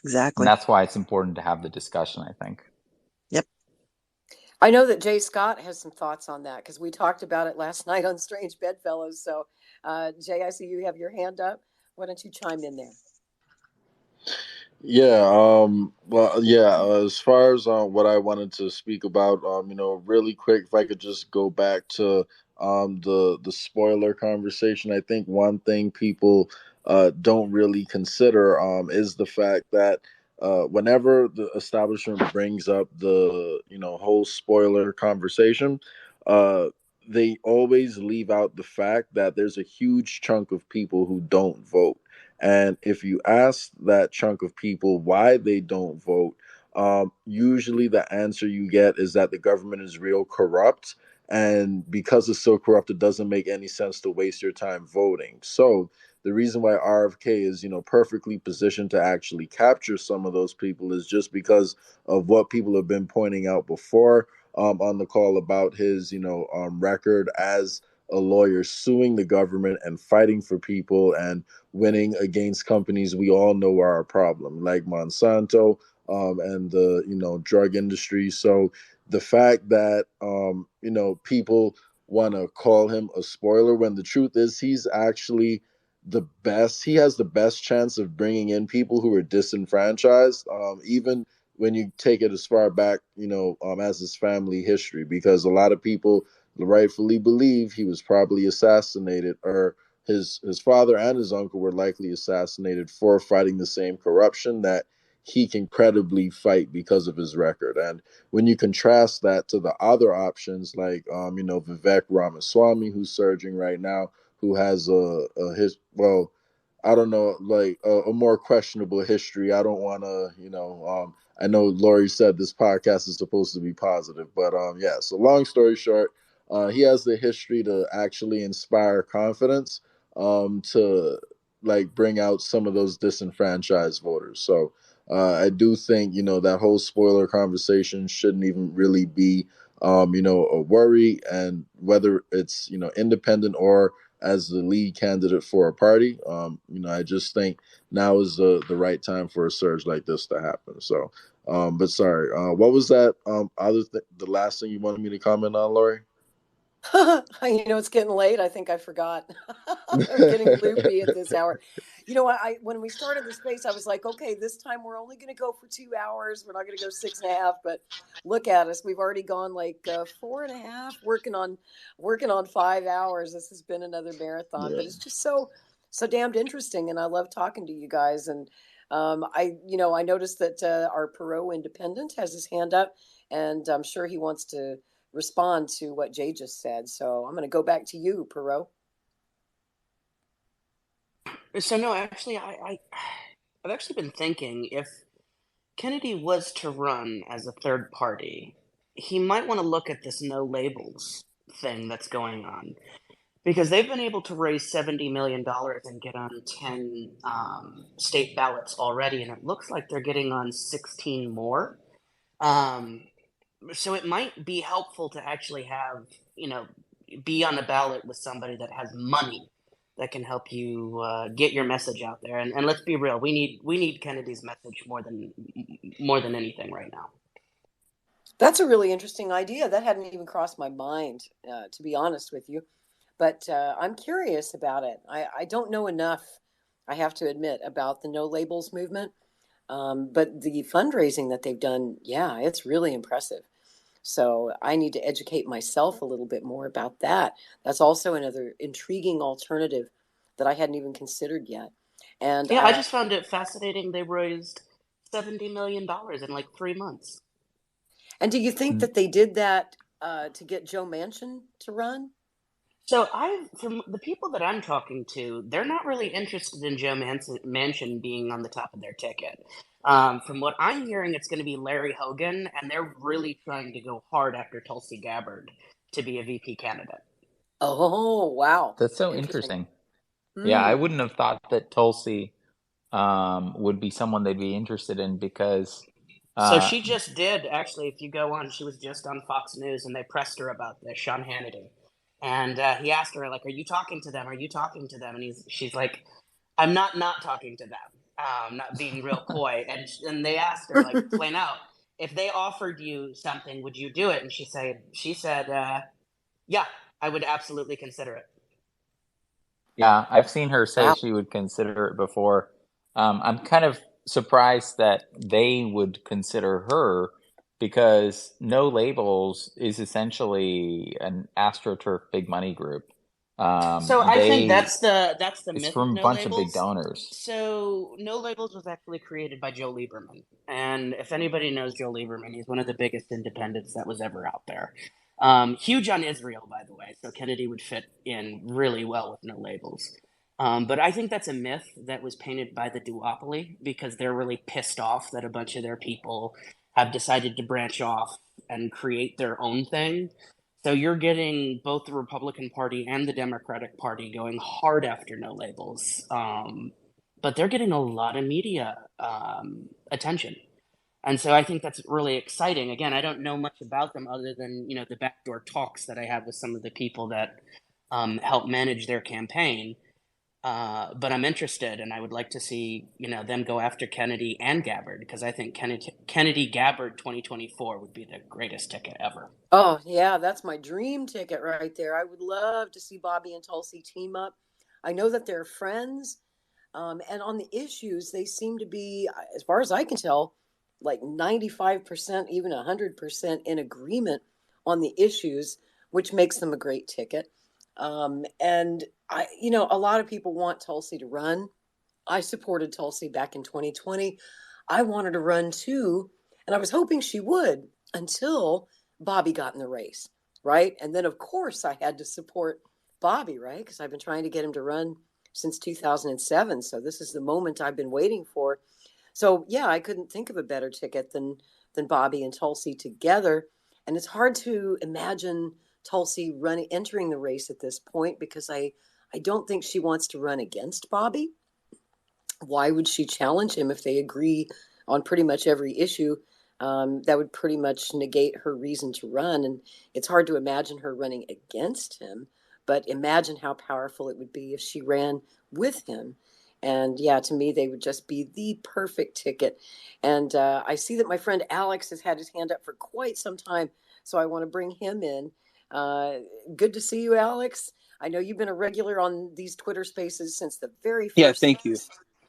Exactly. And that's why it's important to have the discussion, I think. Yep. I know that Jay Scott has some thoughts on that, because we talked about it last night on Strange Bedfellows. So, Jay, I see you have your hand up. Why don't you chime in there? Yeah, well, yeah, as far as what I wanted to speak about, really quick, if I could just go back to the spoiler conversation. I think one thing people don't really consider is the fact that whenever the establishment brings up the whole spoiler conversation, uh they always leave out the fact that there's a huge chunk of people who don't vote. And if you ask that chunk of people why they don't vote, usually the answer you get is that the government is real corrupt And because it's so corrupt, it doesn't make any sense to waste your time voting. So the reason why RFK is, perfectly positioned to actually capture some of those people is just because of what people have been pointing out before, on the call about his, record as a lawyer, suing the government and fighting for people and winning against companies we all know are a problem, like Monsanto, and the, drug industry. So the fact that, people want to call him a spoiler when the truth is he's actually he has the best chance of bringing in people who are disenfranchised, even when you take it as far back, as his family history, because a lot of people rightfully believe he was probably assassinated, or his father and his uncle were likely assassinated for fighting the same corruption that he can credibly fight because of his record. And when you contrast that to the other options, like Vivek Ramaswamy, who's surging right now, who has I don't know, like a more questionable history. I don't want to, I know Lori said this podcast is supposed to be positive, but yeah. So long story short, he has the history to actually inspire confidence, to like bring out some of those disenfranchised voters. So I do think, that whole spoiler conversation shouldn't even really be, a worry. And whether it's, independent or as the lead candidate for a party, I just think now is the right time for a surge like this to happen. So, but sorry, what was that the last thing you wanted me to comment on, Lori? It's getting late. I think I forgot. I'm getting loopy at this hour. When we started the space, I was like, okay, this time we're only going to go for 2 hours. We're not going to go 6.5. But look at us. We've already gone like 4.5, working on 5 hours. This has been another marathon, but it's just so damned interesting, and I love talking to you guys. And I noticed that our Perot Independent has his hand up, and I'm sure he wants to respond to what Jay just said. So I'm going to go back to you, Perot. So no, actually, I've actually been thinking if Kennedy was to run as a third party, he might want to look at this no labels thing that's going on, because they've been able to raise $70 million and get on 10 state ballots already, and it looks like they're getting on 16 more. So it might be helpful to actually have, be on a ballot with somebody that has money that can help you get your message out there. And let's be real, we need Kennedy's message more than anything right now. That's a really interesting idea. That hadn't even crossed my mind, to be honest with you. But I'm curious about it. I don't know enough, I have to admit, about the no labels movement. But the fundraising that they've done, yeah, it's really impressive. So I need to educate myself a little bit more about that. That's also another intriguing alternative that I hadn't even considered yet. And yeah, I just found it fascinating. They raised $70 million in like 3 months. And do you think that they did that to get Joe Manchin to run? So from the people that I'm talking to, they're not really interested in Joe Manchin being on the top of their ticket. From what I'm hearing, it's going to be Larry Hogan, and they're really trying to go hard after Tulsi Gabbard to be a VP candidate. Oh, wow. That's so interesting. Yeah, I wouldn't have thought that Tulsi would be someone they'd be interested in, because so she just did, actually. If you go on, she was just on Fox News, and they pressed her about this, Sean Hannity. And he asked her, like, are you talking to them? Are you talking to them? And she's like, I'm not talking to them. Not being real coy. And they asked her, like, plain out, if they offered you something, would you do it? And she said, yeah, I would absolutely consider it. Yeah, I've seen her say she would consider it before. I'm kind of surprised that they would consider her, because No Labels is essentially an AstroTurf big money group. So I think that's the it's myth from of a No bunch of big Labels. donors. So No Labels was actually created by Joe Lieberman, and if anybody knows Joe Lieberman, he's one of the biggest independents that was ever out there. Huge on Israel, by the way, so Kennedy would fit in really well with No Labels. But I think that's a myth that was painted by the duopoly, because they're really pissed off that a bunch of their people have decided to branch off and create their own thing. So you're getting both the Republican Party and the Democratic Party going hard after no labels. But they're getting a lot of media attention. And so I think that's really exciting. Again, I don't know much about them other than, the backdoor talks that I have with some of the people that help manage their campaign. But I'm interested, and I would like to see, them go after Kennedy and Gabbard, because I think Kennedy Gabbard 2024 would be the greatest ticket ever. Oh, yeah, that's my dream ticket right there. I would love to see Bobby and Tulsi team up. I know that they're friends. And on the issues, they seem to be, as far as I can tell, like 95%, even 100% in agreement on the issues, which makes them a great ticket. And a lot of people want Tulsi to run. I supported Tulsi back in 2020. I wanted to run too, and I was hoping she would until Bobby got in the race, right? And then, of course, I had to support Bobby, right? Because I've been trying to get him to run since 2007. So this is the moment I've been waiting for. So yeah, I couldn't think of a better ticket than Bobby and Tulsi together. And it's hard to imagine Tulsi entering the race at this point, because I don't think she wants to run against Bobby. Why would she challenge him if they agree on pretty much every issue? That would pretty much negate her reason to run. And it's hard to imagine her running against him, but imagine how powerful it would be if she ran with him. And yeah, to me, they would just be the perfect ticket. And I see that my friend Alex has had his hand up for quite some time, so I want to bring him in. Good to see you, Alex. I know you've been a regular on these Twitter Spaces since the very first. Yeah, thank you.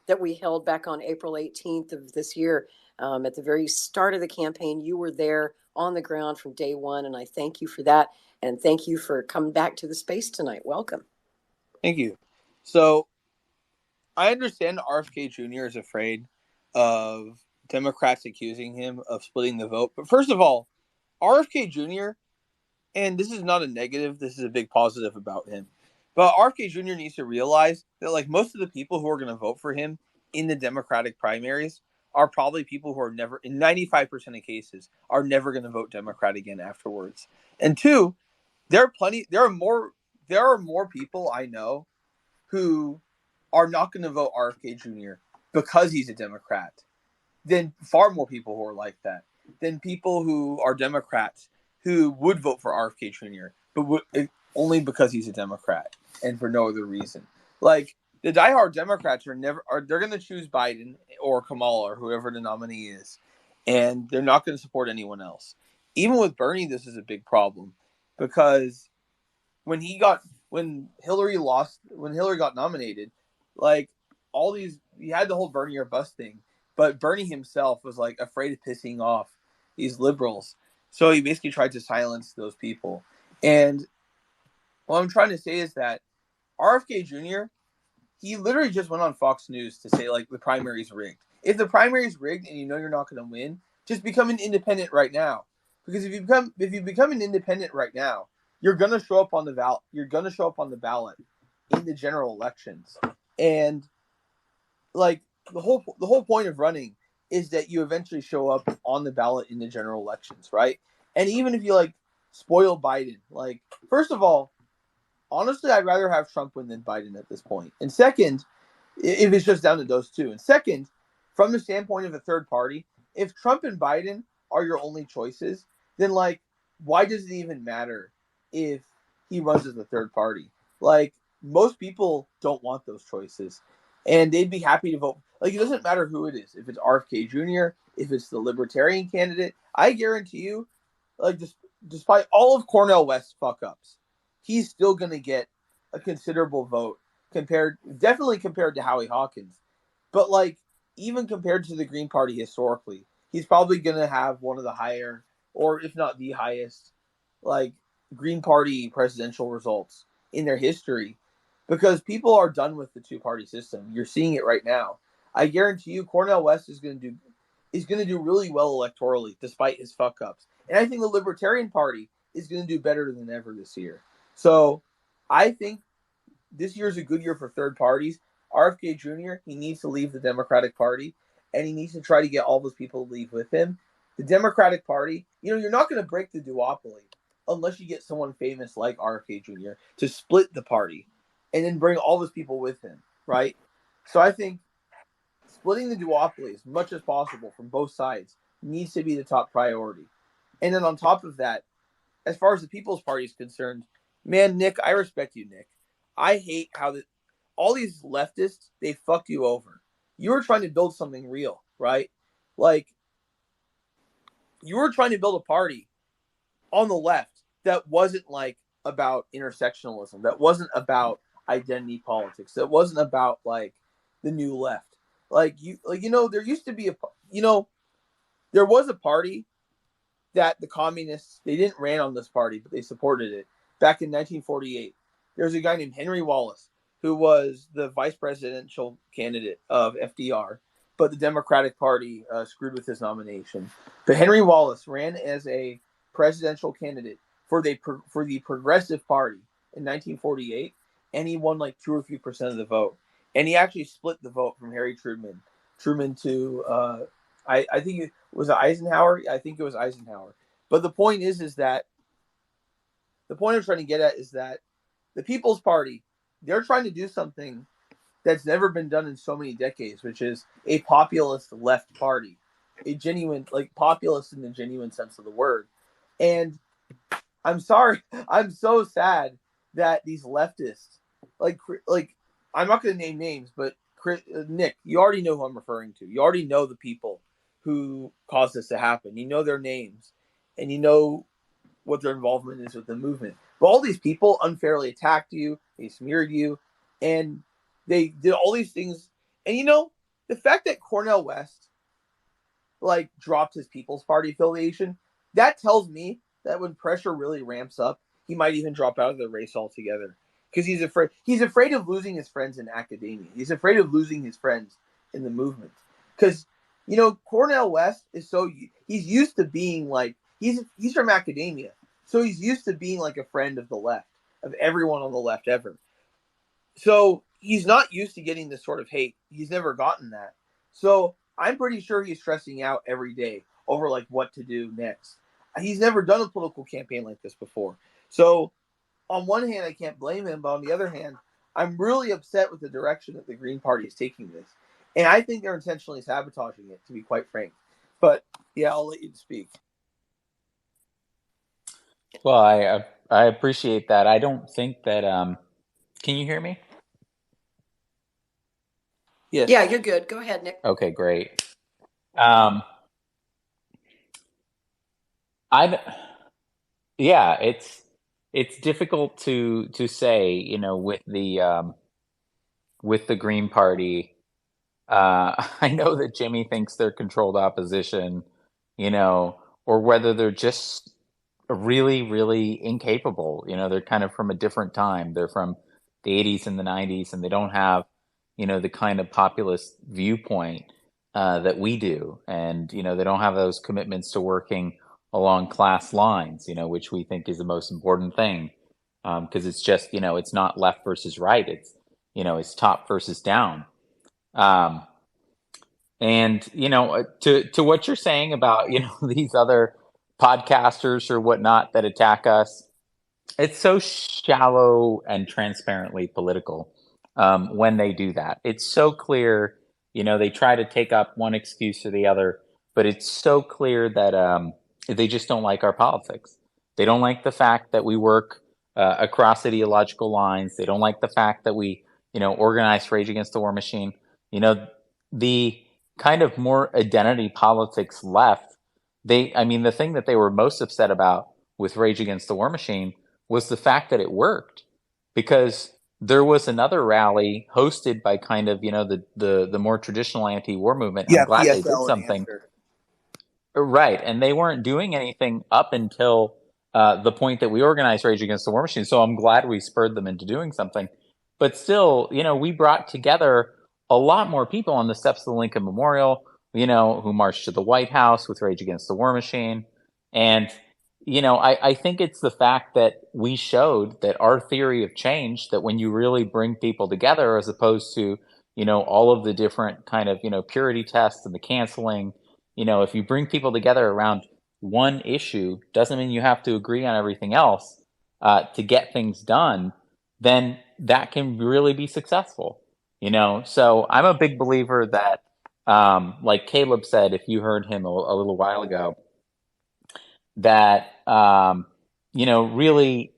That we held back on April 18th of this year. At the very start of the campaign, you were there on the ground from day one, and I thank you for that. And thank you for coming back to the space tonight. Welcome. Thank you. So I understand RFK Jr. is afraid of Democrats accusing him of splitting the vote. But first of all, RFK Jr., and this is not a negative, this is a big positive about him. But RFK Jr. needs to realize that, like, most of the people who are going to vote for him in the Democratic primaries are probably people who are never, in 95% of cases, are never going to vote Democrat again afterwards. And two, there are more people I know who are not going to vote RFK Jr. because he's a Democrat than far more people who are like that, than people who are Democrats who would vote for RFK Jr., but only because he's a Democrat and for no other reason. Like, the diehard Democrats they're going to choose Biden or Kamala or whoever the nominee is, and they're not going to support anyone else. Even with Bernie, this is a big problem, because when Hillary got nominated, like, you had the whole Bernie or bust thing, but Bernie himself was like afraid of pissing off these liberals. So he basically tried to silence those people. And what I'm trying to say is that RFK Jr., he literally just went on Fox News to say, like, the primary's rigged. If the primary's rigged and you know you're not going to win, just become an independent right now. Because if you become an independent right now, you're going to show up on the ballot. You're going to show up on the ballot in the general elections. And, like, the whole point of running is that you eventually show up on the ballot in the general elections, right? And even if you, like, spoil Biden, like, first of all, honestly, I'd rather have Trump win than Biden at this point. And second, if it's just down to those two. And second, from the standpoint of a third party, if Trump and Biden are your only choices, then, like, why does it even matter if he runs as a third party? Like, most people don't want those choices, and they'd be happy to vote. Like, it doesn't matter who it is. If it's RFK Jr., if it's the Libertarian candidate, I guarantee you, like, despite all of Cornel West's fuck-ups, he's still going to get a considerable vote definitely compared to Howie Hawkins. But, like, even compared to the Green Party historically, he's probably going to have one of the higher, or if not the highest, like, Green Party presidential results in their history, because people are done with the two-party system. You're seeing it right now. I guarantee you Cornel West is going to do really well electorally despite his fuck-ups. And I think the Libertarian Party is going to do better than ever this year. So I think this year is a good year for third parties. RFK Jr., he needs to leave the Democratic Party, and he needs to try to get all those people to leave with him. The Democratic Party, you're not going to break the duopoly. unless you get someone famous like RFK Jr. to split the party and then bring all those people with him, right? So I think splitting the duopoly as much as possible from both sides needs to be the top priority. And then on top of that, as far as the People's Party is concerned, man, Nick, I respect you, Nick. I hate how all these leftists, they fucked you over. You were trying to build something real, right? Like, you were trying to build a party on the left that wasn't like about intersectionalism, that wasn't about identity politics, that wasn't about like the new left. There used to be there was a party that the communists, they didn't ran on this party, but they supported it back in 1948. There's a guy named Henry Wallace who was the vice presidential candidate of FDR, but the Democratic Party screwed with his nomination. But Henry Wallace ran as a presidential candidate for the Progressive Party in 1948, and he won like 2 or 3% of the vote. And he actually split the vote from Harry Truman to I think it was Eisenhower. I think it was Eisenhower. But the point is that the point I'm trying to get at is that the People's Party, they're trying to do something that's never been done in so many decades, which is a populist left party, a genuine, like populist in the genuine sense of the word. And I'm sorry, I'm so sad that these leftists, like I'm not going to name names, but Nick, you already know who I'm referring to. You already know the people who caused this to happen. You know their names, and you know what their involvement is with the movement. But all these people unfairly attacked you, they smeared you, and they did all these things. And the fact that Cornel West like dropped his People's Party affiliation, that tells me that when pressure really ramps up, he might even drop out of the race altogether. Because he's afraid. He's afraid of losing his friends in academia. He's afraid of losing his friends in the movement. Because Cornel West is he's used to being like he's from academia, so he's used to being like a friend of the left, of everyone on the left ever. So he's not used to getting this sort of hate. He's never gotten that. So I'm pretty sure he's stressing out every day over like what to do next. He's never done a political campaign like this before. So on one hand, I can't blame him, but on the other hand, I'm really upset with the direction that the Green Party is taking this. And I think they're intentionally sabotaging it, to be quite frank. But yeah, I'll let you speak. Well, I appreciate that. I don't think that can you hear me? Yes. Yeah, you're good. Go ahead, Nick. Okay, great. It's difficult to say, with the Green Party. I know that Jimmy thinks they're controlled opposition, or whether they're just really, really incapable. They're kind of from a different time. They're from the 80s and the 90s, and they don't have, the kind of populist viewpoint that we do. And, they don't have those commitments to working along class lines, which we think is the most important thing. Because it's just, it's not left versus right. It's top versus down. And, to what you're saying about, these other podcasters or whatnot that attack us, it's so shallow and transparently political when they do that. It's so clear, they try to take up one excuse or the other, but it's so clear that they just don't like our politics. They don't like the fact that we work across ideological lines. They don't like the fact that we, organize Rage Against the War Machine. The kind of more identity politics left, the thing that they were most upset about with Rage Against the War Machine was the fact that it worked, because there was another rally hosted by kind of, the more traditional anti-war movement. Yeah, I'm glad PSL they did something. Right. And they weren't doing anything up until the point that we organized Rage Against the War Machine. So I'm glad we spurred them into doing something. But still, we brought together a lot more people on the steps of the Lincoln Memorial, who marched to the White House with Rage Against the War Machine. And, I think it's the fact that we showed that our theory of change, that when you really bring people together, as opposed to, all of the different kind of, purity tests and the canceling, if you bring people together around one issue doesn't mean you have to agree on everything else to get things done, then that can really be successful. So I'm a big believer that, like Caleb said, if you heard him a little while ago, that really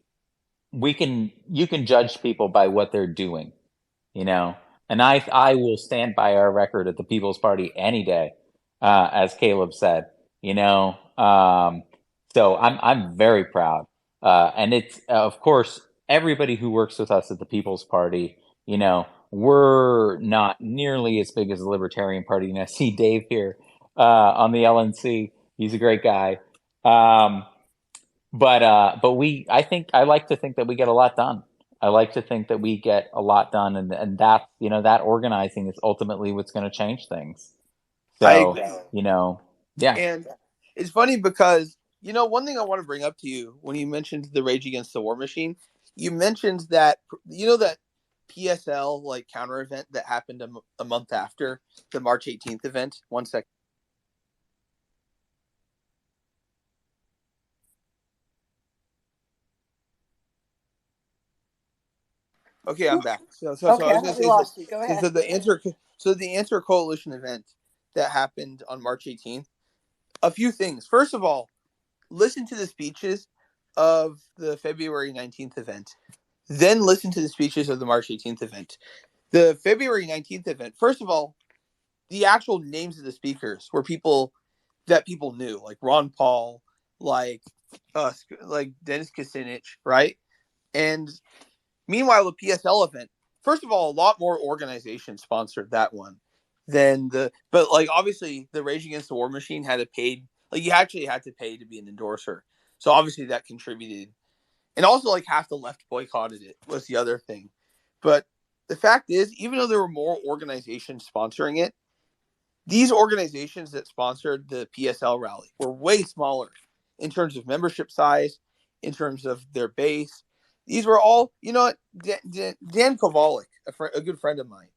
you can judge people by what they're doing, and I will stand by our record at the People's Party any day, as Caleb said, so I'm very proud, and it's of course everybody who works with us at the People's Party, we're not nearly as big as the Libertarian Party, and I see Dave here on the LNC. He's a great guy. But I like to think that we get a lot done. I like to think that we get a lot done, and that, that organizing is ultimately what's going to change things. I So, agree. Yeah. And it's funny because, one thing I want to bring up to you when you mentioned the Rage Against the War Machine, you mentioned that, that PSL like counter event that happened a month after the March 18th event. 1 second. Okay, I'm back. So I was going to say, lost you. Go ahead. So the Answer Coalition event that happened on March 18th, a few things. First of all, listen to the speeches of the February 19th event. Then listen to the speeches of the March 18th event. The February 19th event, first of all, the actual names of the speakers were people that people knew, like Ron Paul, like Dennis Kucinich, right? And meanwhile, the PSL event, first of all, a lot more organizations sponsored that one than but obviously the Rage Against the War Machine had a paid, you actually had to pay to be an endorser. So obviously that contributed. And also half the left boycotted it was the other thing. But the fact is, even though there were more organizations sponsoring it, these organizations that sponsored the PSL rally were way smaller in terms of membership size, in terms of their base. These were all, Dan Kovalik, a good friend of mine,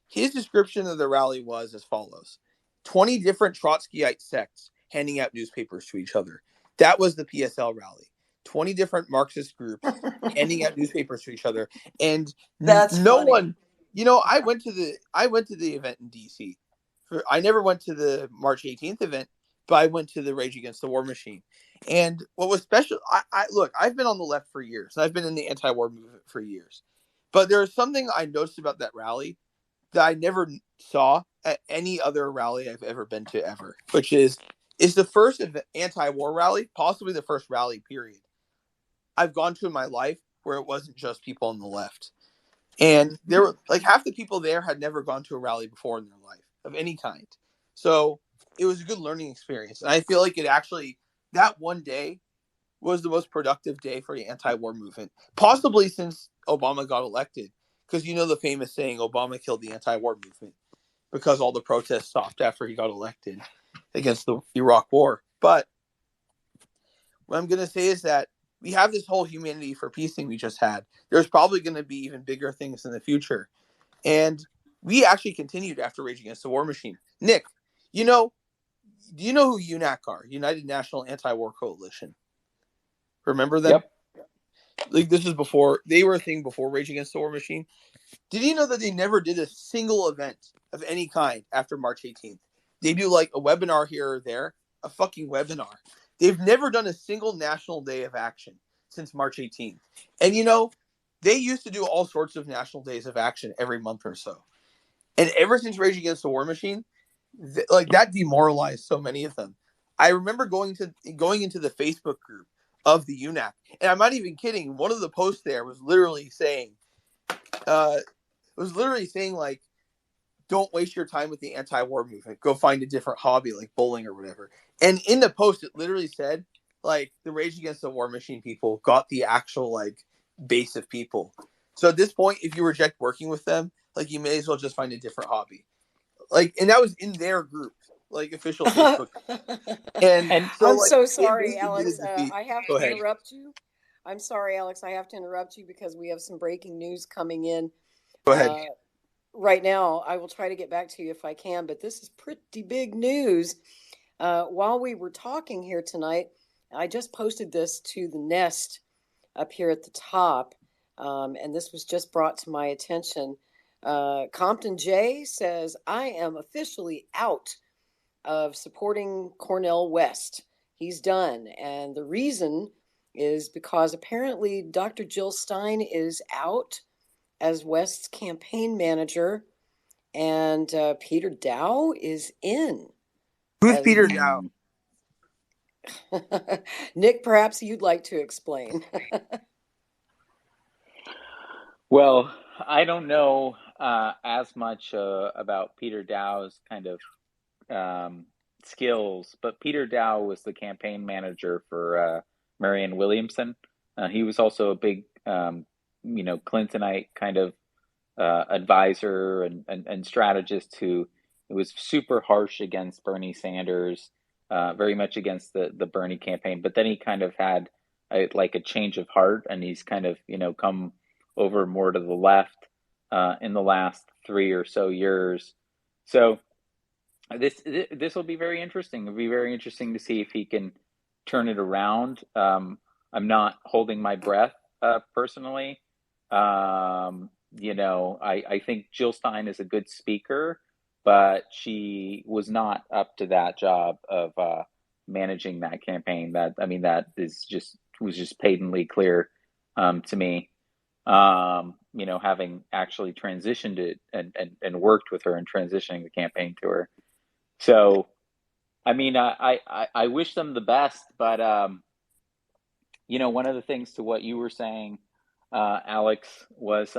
his description of the rally was as follows: 20 different Trotskyite sects handing out newspapers to each other. That was the PSL rally. 20 different Marxist groups handing out newspapers to each other. And That's no funny. one, I went to the event in DC. I never went to the March 18th event, but I went to the Rage Against the War Machine. And what was special, look, I've been on the left for years, and I've been in the anti-war movement for years. But there was something I noticed about that rally that I never saw at any other rally I've ever been to ever, which is the first anti-war rally, possibly the first rally, period, I've gone to in my life where it wasn't just people on the left. And there were half the people there had never gone to a rally before in their life of any kind. So it was a good learning experience. And I feel like it actually, that one day was the most productive day for the anti-war movement, possibly since Obama got elected. Because the famous saying, Obama killed the anti-war movement, because all the protests stopped after he got elected against the Iraq war. But what I'm going to say is that we have this whole Humanity for Peace thing we just had. There's probably going to be even bigger things in the future. And we actually continued after Rage Against the War Machine. Nick, do you know who UNAC are? United National Anti-War Coalition. Remember them? Yep. This is before, they were a thing before Rage Against the War Machine. Did you know that they never did a single event of any kind after March 18th? They do a webinar here or there, a fucking webinar. They've never done a single national day of action since March 18th. And they used to do all sorts of national days of action every month or so. And ever since Rage Against the War Machine, that demoralized so many of them. I remember going into the Facebook group of the UNAC, and I'm not even kidding. One of the posts there was literally saying, don't waste your time with the anti-war movement. Go find a different hobby like bowling or whatever. And in the post, it literally said, the Rage Against the War Machine people got the actual, base of people. So at this point, if you reject working with them, you may as well just find a different hobby. And that was in their group, official Facebook. And so, I'm so sorry, Alex. I have to ahead. interrupt you. I'm sorry, Alex. I have to interrupt you because we have some breaking news coming in. Go ahead. Right now. I will try to get back to you if I can, but this is pretty big news. While we were talking here tonight, I just posted this to the Nest up here at the top, and this was just brought to my attention. Compton J says, I am officially out of supporting Cornel West. He's done. And the reason is because apparently Dr. Jill Stein is out as West's campaign manager, and Peter Dow is in. Who's Peter Dow? Nick, perhaps you'd like to explain. Well, I don't know as much about Peter Dow's kind of skills, but Peter Dow was the campaign manager for Marianne Williamson. He was also a big, Clintonite kind of advisor and strategist who was super harsh against Bernie Sanders, very much against the Bernie campaign. But then he kind of had a change of heart, and he's kind of come over more to the left in the last 3 or so years. So this will be very interesting. It'll be very interesting to see if he can turn it around. I'm not holding my breath personally. I think Jill Stein is a good speaker, but she was not up to that job of managing that campaign. That was just patently clear to me. Having actually transitioned it and worked with her in transitioning the campaign to her. So, I wish them the best, but one of the things to what you were saying, Alex, was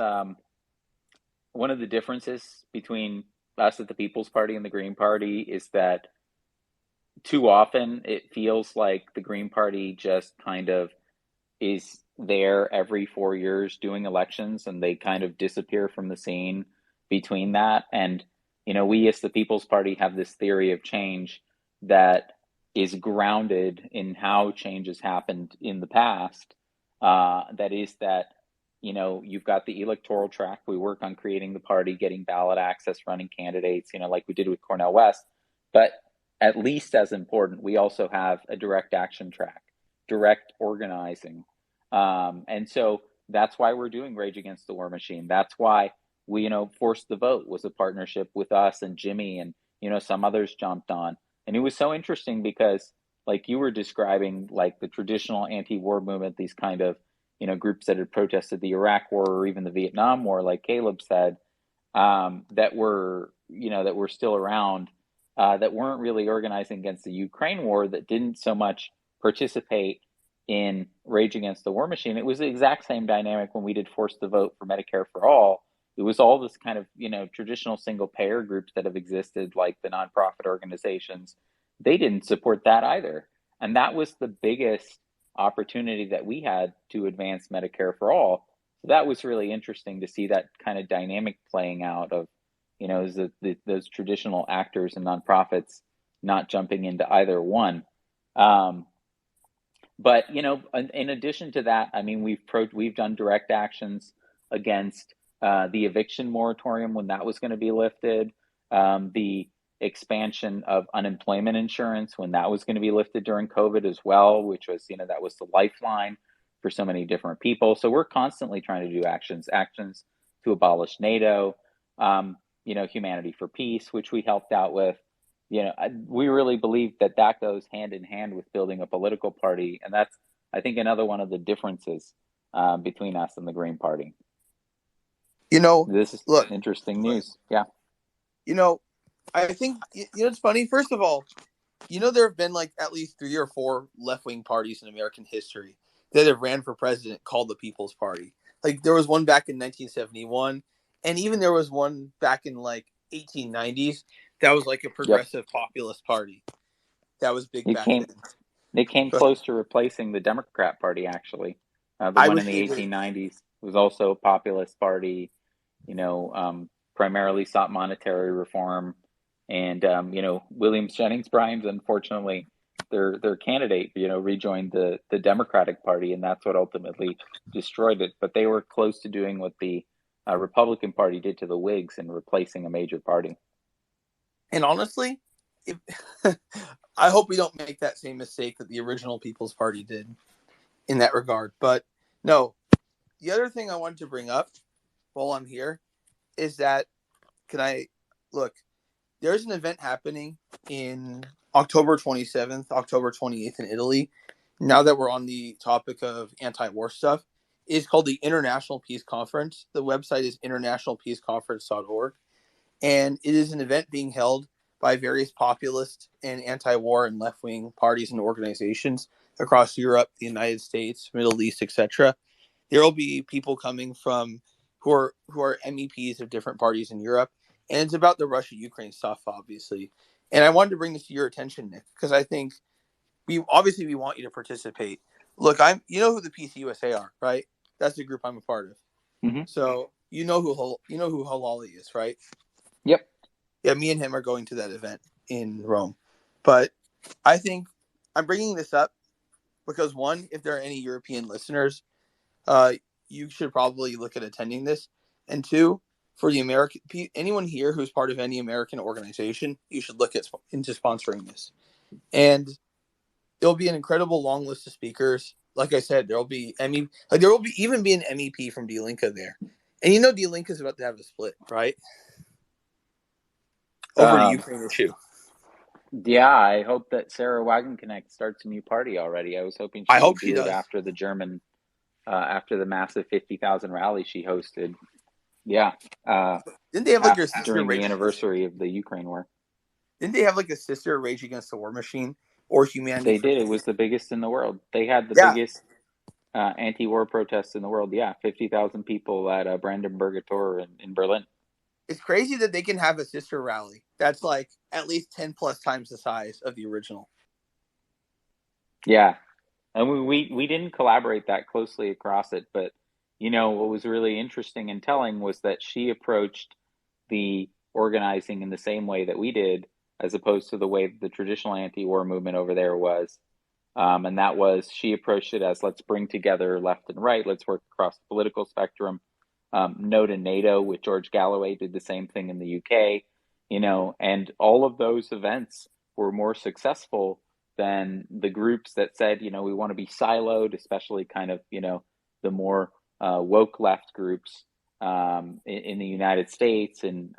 one of the differences between us at the People's Party and the Green Party is that too often it feels like the Green Party just kind of is there every 4 years doing elections, and they kind of disappear from the scene between that. And, we as the People's Party have this theory of change that is grounded in how change has happened in the past. That is that, you've got the electoral track. We work on creating the party, getting ballot access, running candidates, like we did with Cornel West. But at least as important, we also have a direct action track, direct organizing. And so that's why we're doing Rage Against the War Machine. That's why we, Forced the Vote was a partnership with us and Jimmy and, some others jumped on. And it was so interesting because, like you were describing, like the traditional anti-war movement, these kind of, groups that had protested the Iraq War or even the Vietnam War, like Caleb said, that were still around, that weren't really organizing against the Ukraine war, that didn't so much participate in Rage Against the War Machine. It was the exact same dynamic when we did Force the Vote for Medicare for All. It was all this kind of, traditional single payer groups that have existed, like the nonprofit organizations. They didn't support that either. And that was the biggest opportunity that we had to advance Medicare for All. So that was really interesting to see that kind of dynamic playing out of, those traditional actors and nonprofits not jumping into either one. But, in addition to that, we've done direct actions against the eviction moratorium when that was going to be lifted, the expansion of unemployment insurance when that was going to be lifted during COVID as well, which was, that was the lifeline for so many different people. So we're constantly trying to do actions to abolish NATO, Humanity for Peace, which we helped out with. We really believe that goes hand in hand with building a political party. And that's, I think, another one of the differences between us and the Green Party. This is interesting news. Yeah. I think, it's funny. First of all, there have been like at least 3 or 4 left-wing parties in American history that have ran for president called the People's Party. Like there was one back in 1971, and even there was one back in like 1890s that was like a progressive populist party. That was big back then. They came close to replacing the Democrat Party, actually. The one in the 1890s was also a populist party, primarily sought monetary reform. And, William Jennings Bryan, unfortunately, their candidate, rejoined the Democratic Party, and that's what ultimately destroyed it. But they were close to doing what the Republican Party did to the Whigs and replacing a major party. And honestly, if, I hope we don't make that same mistake that the original People's Party did in that regard. But no, the other thing I wanted to bring up while I'm here is that there's an event happening in October 27th, October 28th in Italy. Now that we're on the topic of anti-war stuff, it's called the International Peace Conference. The website is internationalpeaceconference.org. And it is an event being held by various populist and anti-war and left-wing parties and organizations across Europe, the United States, Middle East, etc. There will be people coming from who are MEPs of different parties in Europe, and it's about the Russia-Ukraine stuff, obviously. And I wanted to bring this to your attention, Nick, because I think we want you to participate. Look, you know who the PCUSA are, right? That's the group I'm a part of. Mm-hmm. So you know who Halali is, right? Yep. Yeah, me and him are going to that event in Rome. But I think I'm bringing this up because, one, if there are any European listeners, you should probably look at attending this. And two, for the anyone here who's part of any American organization, you should look into sponsoring this. And there'll be an incredible long list of speakers. Like I said, there will be even be an MEP from Die Linke there. And you know Die Linke is about to have a split, right? Over the Ukraine issue. Yeah, I hope that Sarah Wagenknecht starts a new party already. I was hoping I she hope would she do it does. after the after the massive 50,000 rally she hosted. Yeah. Didn't they have like your sister during the Rage anniversary of the Ukraine war? Didn't they have like a sister Rage Against the War Machine or Humanity? They did. It was the biggest in the world. They had the biggest anti-war protests in the world. Yeah, 50,000 people at Brandenburger Tor in Berlin. It's crazy that they can have a sister rally that's like at least 10 plus times the size of the original. Yeah. And we didn't collaborate that closely across it, but what was really interesting and telling was that she approached the organizing in the same way that we did, as opposed to the way the traditional anti-war movement over there was. And that was, she approached it as, let's bring together left and right, let's work across the political spectrum. No to NATO with George Galloway did the same thing in the UK, and all of those events were more successful than the groups that said, we want to be siloed, especially kind of, the more woke left groups in the United States and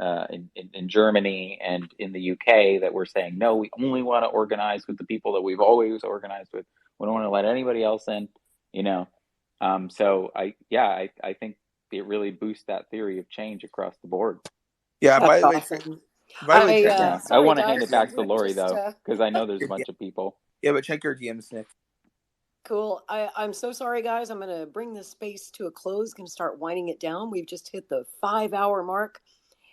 in Germany and in the UK that were saying, no, we only want to organize with the people that we've always organized with. We don't want to let anybody else in, So I think it really boosts that theory of change across the board. Yeah. That's By the way, awesome. I Sorry, want to guys. hand it back to Lori Just, though, because I know there's a bunch of people. Yeah, but check your DMs, Nick. Cool. I'm so sorry, guys. I'm going to bring this space to a close. Going to start winding it down. We've just hit the 5-hour mark,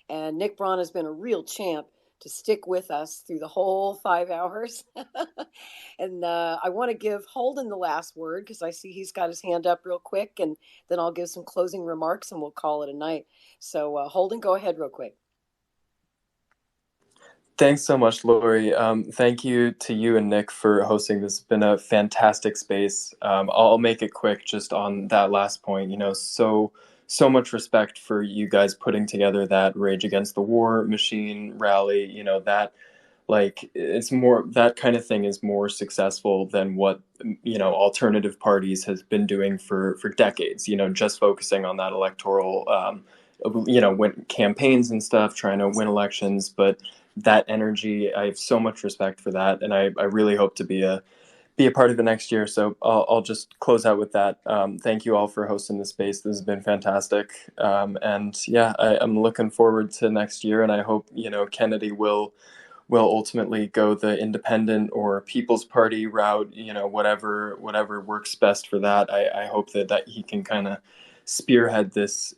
and Nick Braun has been a real champ to stick with us through the whole 5 hours. And I want to give Holden the last word because I see he's got his hand up real quick, and then I'll give some closing remarks and we'll call it a night. So Holden, go ahead real quick. Thanks so much, Lori. Thank you to you and Nick for hosting. This has been a fantastic space. I'll make it quick just on that last point. So much respect for you guys putting together that Rage Against the War Machine rally. It's more, that kind of thing is more successful than what alternative parties has been doing for decades. Just focusing on that electoral win campaigns and stuff, trying to win elections, but that energy, I have so much respect for that, and I really hope to be a part of it next year. So I'll just close out with that. Thank you all for hosting the space. This has been fantastic, and yeah, I'm looking forward to next year, and I hope Kennedy will ultimately go the independent or People's Party route. Whatever works best for that. I hope that he can kind of spearhead this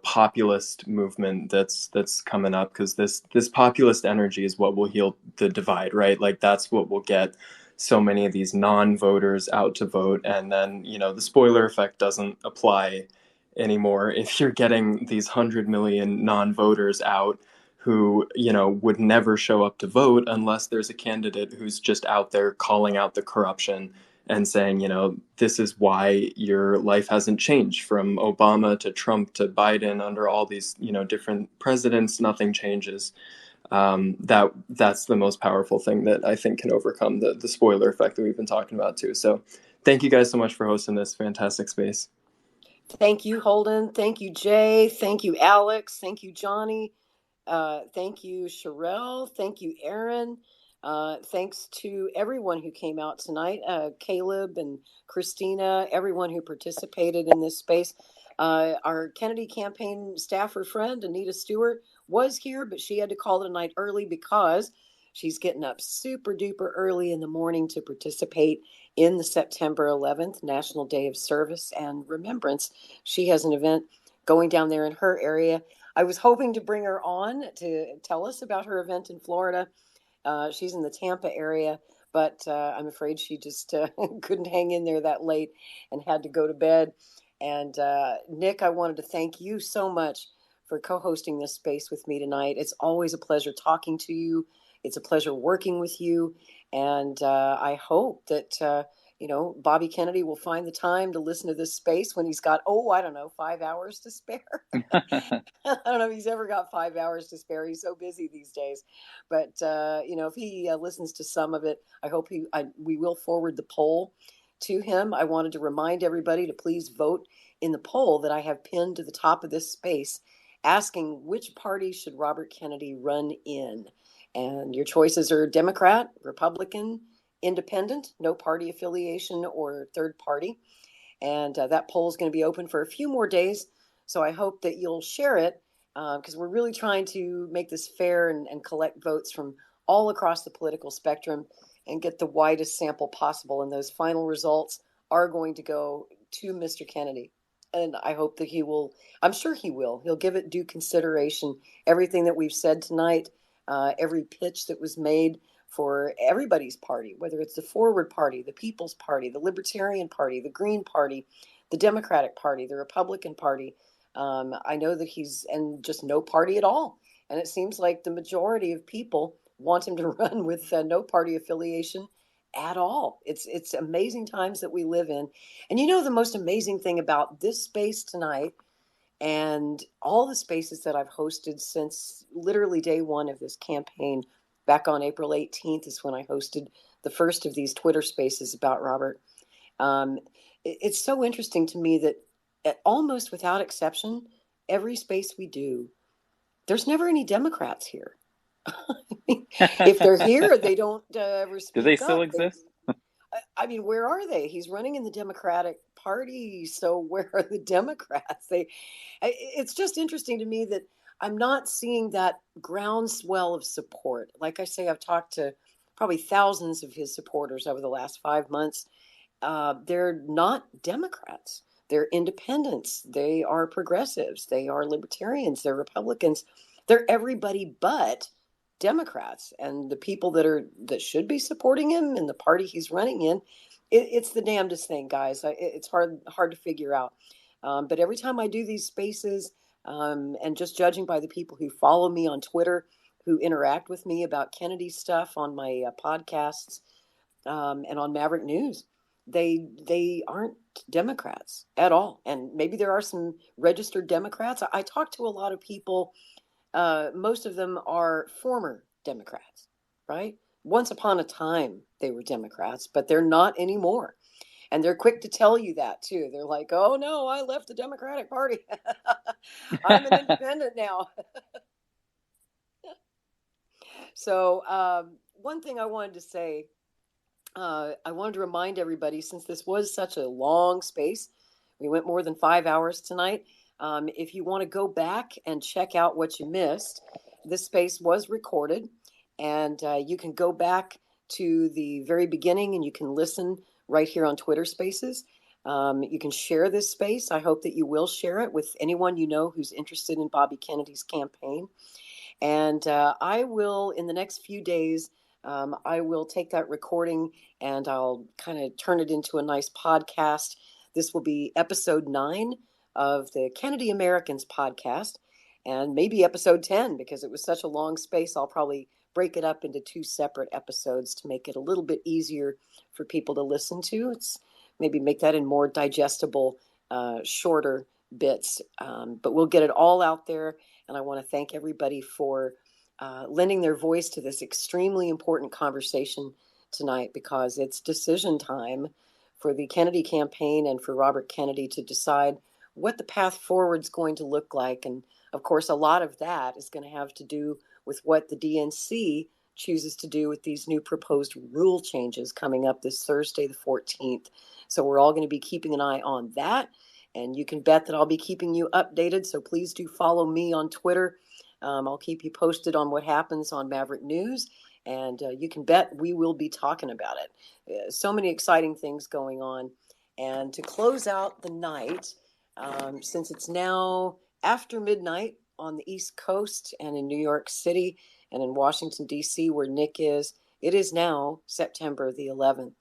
populist movement that's coming up, because this populist energy is what will heal the divide, right? Like that's what will get so many of these non-voters out to vote, and then the spoiler effect doesn't apply anymore if you're getting these 100 million non-voters out who would never show up to vote unless there's a candidate who's just out there calling out the corruption and saying, this is why your life hasn't changed from Obama to Trump to Biden. Under all these, different presidents, nothing changes. that's the most powerful thing that I think can overcome the spoiler effect that we've been talking about too. So thank you guys so much for hosting this fantastic space. Thank you, Holden. Thank you, Jay. Thank you, Alex. Thank you, Johnny. Thank you, Sherelle. Thank you, Aaron. Thanks to everyone who came out tonight, Caleb and Christina, everyone who participated in this space. Our Kennedy campaign staffer friend, Anita Stewart, was here, but she had to call it a night early because she's getting up super duper early in the morning to participate in the September 11th National Day of Service and Remembrance. She has an event going down there in her area. I was hoping to bring her on to tell us about her event in Florida. She's in the Tampa area, but I'm afraid she just couldn't hang in there that late and had to go to bed. And Nick, I wanted to thank you so much for co-hosting this space with me tonight. It's always a pleasure talking to you. It's a pleasure working with you. And I hope that, Bobby Kennedy will find the time to listen to this space when he's got, 5 hours to spare. I don't know if he's ever got 5 hours to spare. He's so busy these days. But, if he listens to some of it, I hope we will forward the poll to him. I wanted to remind everybody to please vote in the poll that I have pinned to the top of this space, asking which party should Robert Kennedy run in. And your choices are Democrat, Republican, Independent, no party affiliation or third party. And that poll is going to be open for a few more days. So I hope that you'll share it because we're really trying to make this fair and collect votes from all across the political spectrum and get the widest sample possible. And those final results are going to go to Mr. Kennedy. And I hope that he will, I'm sure he will. He'll give it due consideration. Everything that we've said tonight, every pitch that was made for everybody's party, whether it's the Forward Party, the People's Party, the Libertarian Party, the Green Party, the Democratic Party, the Republican Party. I know that and just no party at all. And it seems like the majority of people want him to run with no party affiliation at all. It's amazing times that we live in. And the most amazing thing about this space tonight and all the spaces that I've hosted since literally day one of this campaign, back on April 18th is when I hosted the first of these Twitter spaces about Robert. It's so interesting to me that almost without exception, every space we do, there's never any Democrats here. If they're here, they don't ever speak up. Do they still exist? Where are they? He's running in the Democratic Party, so where are the Democrats? It's just interesting to me that I'm not seeing that groundswell of support. Like I say, I've talked to probably thousands of his supporters over the last 5 months. They're not Democrats. They're independents. They are progressives. They are libertarians. They're Republicans. They're everybody but Democrats. And the people that should be supporting him and the party he's running in, it's the damnedest thing, guys. It's hard to figure out. But every time I do these spaces, and just judging by the people who follow me on Twitter, who interact with me about Kennedy stuff on my podcasts and on Maverick News, they aren't Democrats at all. And maybe there are some registered Democrats. I talk to a lot of people. Most of them are former Democrats, right? Once upon a time, they were Democrats, but they're not anymore. And they're quick to tell you that, too. They're like, oh, no, I left the Democratic Party. I'm an independent now. So one thing I wanted to say, I wanted to remind everybody, since this was such a long space, we went more than 5 hours tonight. If you want to go back and check out what you missed, this space was recorded, and you can go back to the very beginning and you can listen right here on Twitter Spaces. You can share this space. I hope that you will share it with anyone you know who's interested in Bobby Kennedy's campaign. And I will, in the next few days, I will take that recording and I'll kind of turn it into a nice podcast. This will be episode 9 of the Kennedy Americans podcast, and maybe episode 10, because it was such a long space. I'll probably break it up into 2 separate episodes to make it a little bit easier for people to listen to. It's maybe make that in more digestible, shorter bits, but we'll get it all out there. And I want to thank everybody for lending their voice to this extremely important conversation tonight, because it's decision time for the Kennedy campaign and for Robert Kennedy to decide what the path forward is going to look like. And of course, a lot of that is going to have to do with what the DNC chooses to do with these new proposed rule changes coming up this Thursday, the 14th. So we're all going to be keeping an eye on that. And you can bet that I'll be keeping you updated. So please do follow me on Twitter. I'll keep you posted on what happens on Maverick News. And you can bet we will be talking about it. So many exciting things going on. And to close out the night, since it's now after midnight on the East Coast and in New York City and in Washington, D.C., where Nick is, it is now September the 11th.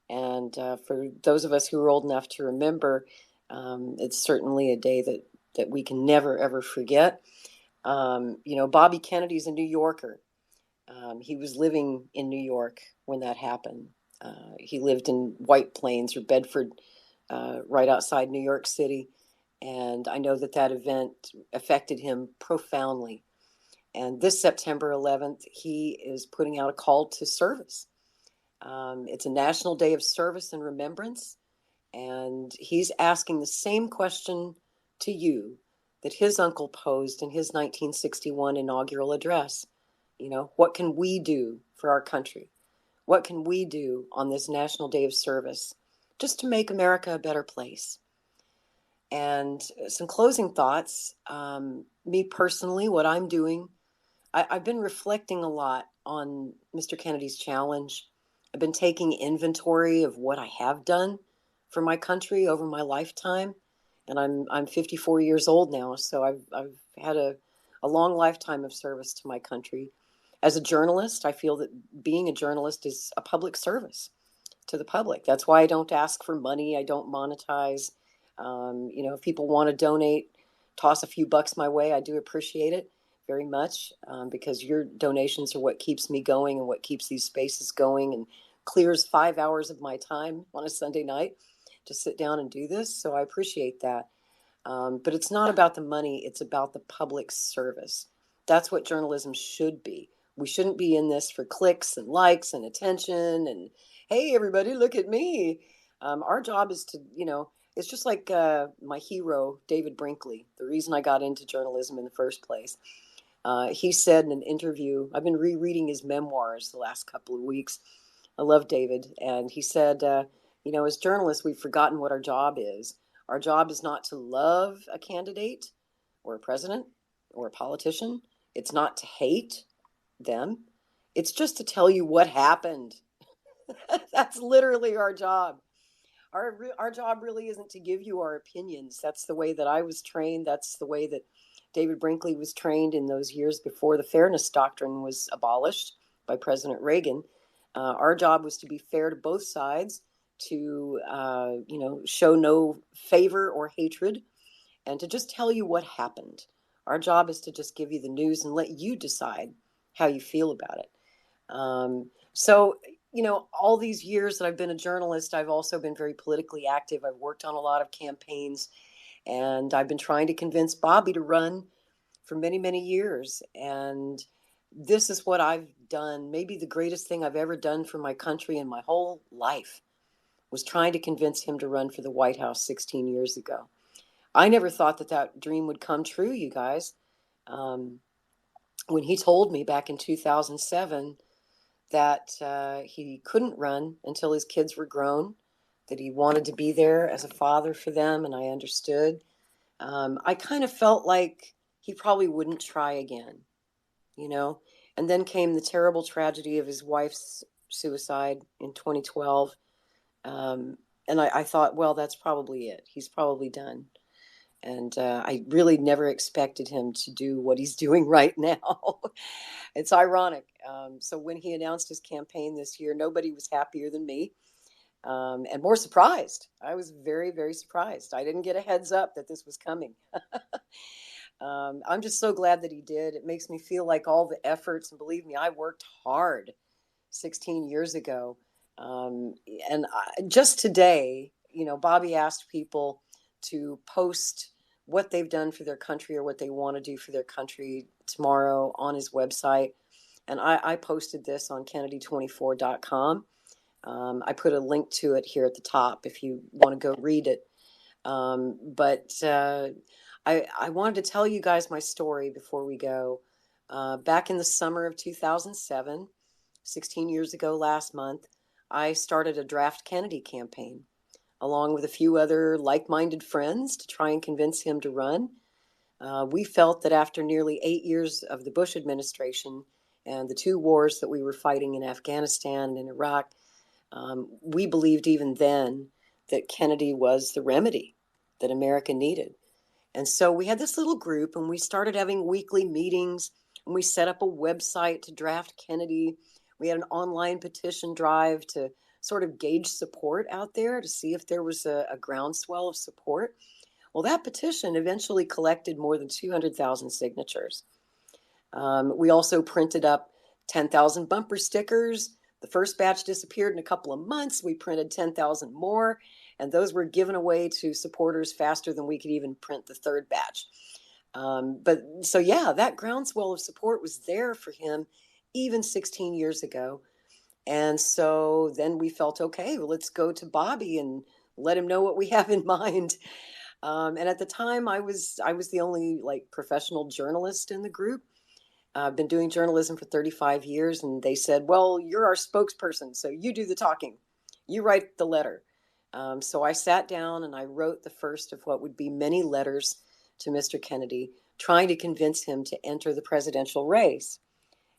And for those of us who are old enough to remember, it's certainly a day that we can never, ever forget. Bobby Kennedy's a New Yorker. He was living in New York when that happened. He lived in White Plains or Bedford, right outside New York City. And I know that event affected him profoundly. And this September 11th, he is putting out a call to service. It's a National Day of Service and Remembrance. And he's asking the same question to you that his uncle posed in his 1961 inaugural address. What can we do for our country? What can we do on this National Day of Service just to make America a better place? And some closing thoughts. Me personally, what I'm doing, I've been reflecting a lot on Mr. Kennedy's challenge. I've been taking inventory of what I have done for my country over my lifetime. And I'm 54 years old now, so I've had a long lifetime of service to my country. As a journalist, I feel that being a journalist is a public service to the public. That's why I don't ask for money. I don't monetize. If people want to donate, toss a few bucks my way, I do appreciate it very much, because your donations are what keeps me going and what keeps these spaces going and clears 5 hours of my time on a Sunday night to sit down and do this. So I appreciate that. But it's not about the money. It's about the public service. That's what journalism should be. We shouldn't be in this for clicks and likes and attention and, hey, everybody, look at me. Our job is to, it's just like my hero, David Brinkley, the reason I got into journalism in the first place. He said in an interview, I've been rereading his memoirs the last couple of weeks. I love David. And he said, as journalists, we've forgotten what our job is. Our job is not to love a candidate or a president or a politician. It's not to hate them. It's just to tell you what happened. That's literally our job. Our job really isn't to give you our opinions. That's the way that I was trained. That's the way that David Brinkley was trained in those years before the Fairness Doctrine was abolished by President Reagan. Our job was to be fair to both sides, to show no favor or hatred, and to just tell you what happened. Our job is to just give you the news and let you decide how you feel about it. So all these years that I've been a journalist, I've also been very politically active. I've worked on a lot of campaigns, and I've been trying to convince Bobby to run for many, many years. And this is what I've done. Maybe the greatest thing I've ever done for my country in my whole life was trying to convince him to run for the White House 16 years ago. I never thought that dream would come true, you guys. When he told me back in 2007 that he couldn't run until his kids were grown, that he wanted to be there as a father for them, and I understood. I kind of felt like he probably wouldn't try again, And then came the terrible tragedy of his wife's suicide in 2012. And I thought, well, that's probably it. He's probably done. And I really never expected him to do what he's doing right now. It's ironic. So when he announced his campaign this year, nobody was happier than me, and more surprised. I was very, very surprised. I didn't get a heads up that this was coming. I'm just so glad that he did. It makes me feel like all the efforts, and believe me, I worked hard 16 years ago. Just today, Bobby asked people to post what they've done for their country or what they want to do for their country tomorrow on his website. And I posted this on Kennedy24.com. I put a link to it here at the top if you want to go read it. But I wanted to tell you guys my story before we go. Back in the summer of 2007, 16 years ago last month, I started a Draft Kennedy campaign along with a few other like-minded friends to try and convince him to run. We felt that after nearly 8 years of the Bush administration and the two wars that we were fighting in Afghanistan and in Iraq, we believed even then that Kennedy was the remedy that America needed. And so we had this little group and we started having weekly meetings and we set up a website to draft Kennedy. We had an online petition drive to sort of gauge support out there to see if there was a groundswell of support. Well, that petition eventually collected more than 200,000 signatures. We also printed up 10,000 bumper stickers. The first batch disappeared in a couple of months. We printed 10,000 more, and those were given away to supporters faster than we could even print the third batch. That groundswell of support was there for him even 16 years ago. And so then we felt, okay, well, let's go to Bobby and let him know what we have in mind. And at the time, I was the only professional journalist in the group. I've been doing journalism for 35 years, and they said, well, you're our spokesperson, so you do the talking. You write the letter. So I sat down and I wrote the first of what would be many letters to Mr. Kennedy, trying to convince him to enter the presidential race.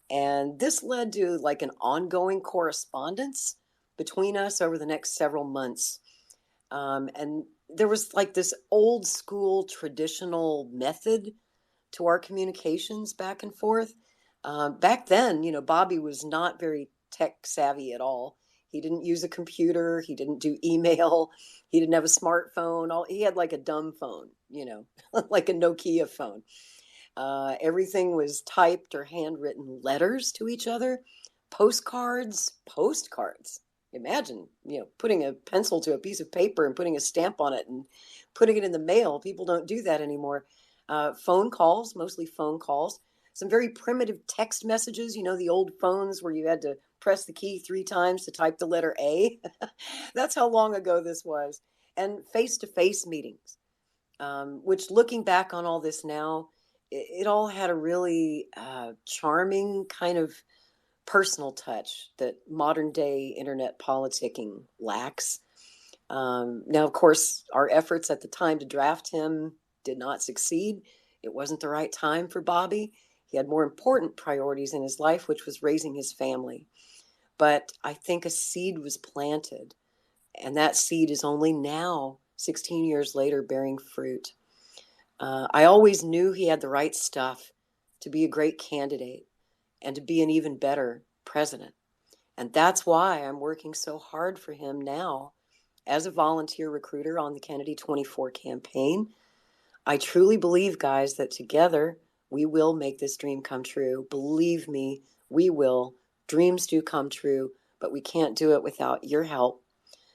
And this led to an ongoing correspondence between us over the next several months. And there was this old school traditional method to our communications back and forth. Back then, Bobby was not very tech savvy at all. He didn't use a computer. He didn't do email. He didn't have a smartphone. He had a dumb phone, like a Nokia phone. Everything was typed or handwritten letters to each other, postcards. Imagine, putting a pencil to a piece of paper and putting a stamp on it and putting it in the mail. People don't do that anymore. Phone calls, mostly phone calls. Some very primitive text messages, the old phones where you had to press the key 3 times to type the letter A. That's how long ago this was. And face-to-face meetings, which looking back on all this now, it all had a really charming kind of personal touch that modern day internet politicking lacks. Now, of course, our efforts at the time to draft him did not succeed. It wasn't the right time for Bobby. He had more important priorities in his life, which was raising his family. But I think a seed was planted, and that seed is only now, 16 years later, bearing fruit. I always knew he had the right stuff to be a great candidate and to be an even better president. And that's why I'm working so hard for him now as a volunteer recruiter on the Kennedy 24 campaign. I truly believe, guys, that together we will make this dream come true. Believe me, we will. Dreams do come true, but we can't do it without your help.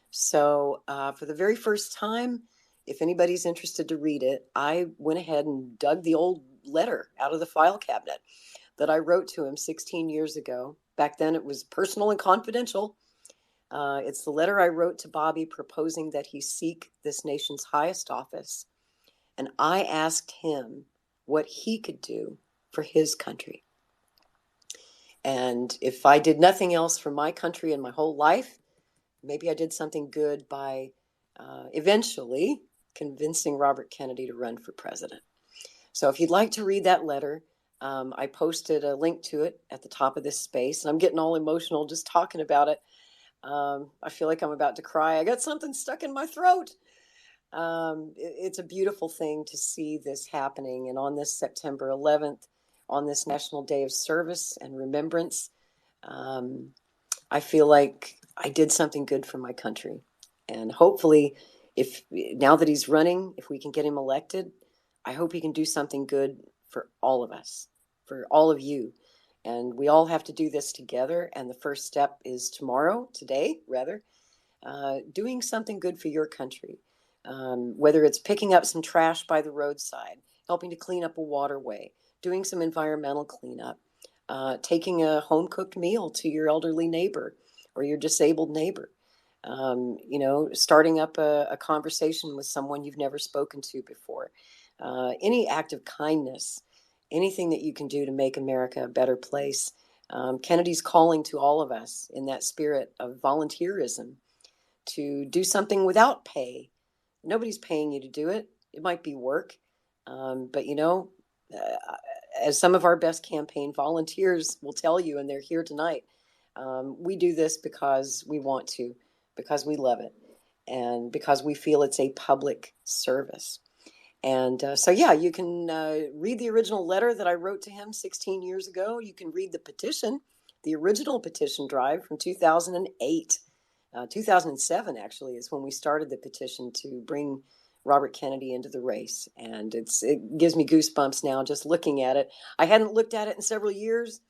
So for the very first time, if anybody's interested to read it, I went ahead and dug the old letter out of the file cabinet that I wrote to him 16 years ago. Back then it was personal and confidential. It's the letter I wrote to Bobby proposing that he seek this nation's highest office. And I asked him what he could do for his country. And if I did nothing else for my country in my whole life, maybe I did something good by eventually convincing Robert Kennedy to run for president. So if you'd like to read that letter, I posted a link to it at the top of this space. And I'm getting all emotional just talking about it. I feel like I'm about to cry. I got something stuck in my throat. It's a beautiful thing to see this happening. And on this September 11th, on this National Day of Service and Remembrance, I feel like I did something good for my country. And hopefully, now that he's running, if we can get him elected, I hope he can do something good for all of us, for all of you. And we all have to do this together. And the first step is today, doing something good for your country. whether it's picking up some trash by the roadside, helping to clean up a waterway, doing some environmental cleanup, taking a home-cooked meal to your elderly neighbor or your disabled neighbor, starting up a conversation with someone you've never spoken to before, any act of kindness, anything that you can do to make America a better place. Kennedy's calling to all of us in that spirit of volunteerism to do something without pay. Nobody's paying you to do it. It might be work, but as some of our best campaign volunteers will tell you, and they're here tonight, we do this because we want to, because we love it, and because we feel it's a public service. And you can read the original letter that I wrote to him 16 years ago. You can read the petition, the original petition drive from 2008. 2007, actually, is when we started the petition to bring Robert Kennedy into the race. And it gives me goosebumps now just looking at it. I hadn't looked at it in several years.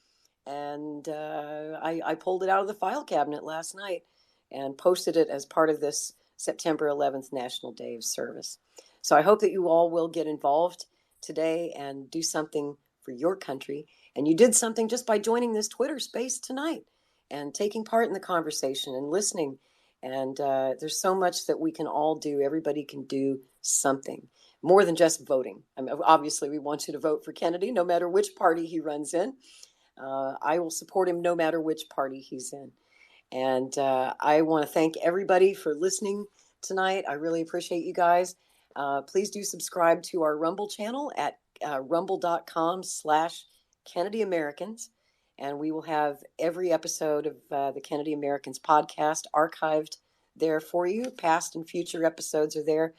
And I pulled it out of the file cabinet last night and posted it as part of this September 11th National Day of Service. So I hope that you all will get involved today and do something for your country. And you did something just by joining this Twitter space tonight and taking part in the conversation and listening. And there's so much that we can all do. Everybody can do something more than just voting. I mean, obviously, we want you to vote for Kennedy, no matter which party he runs in. I will support him no matter which party he's in. And I want to thank everybody for listening tonight. I really appreciate you guys. Please do subscribe to our Rumble channel at rumble.com/Kennedy Americans. And we will have every episode of the Kennedy Americans podcast archived there for you. Past and future episodes are there.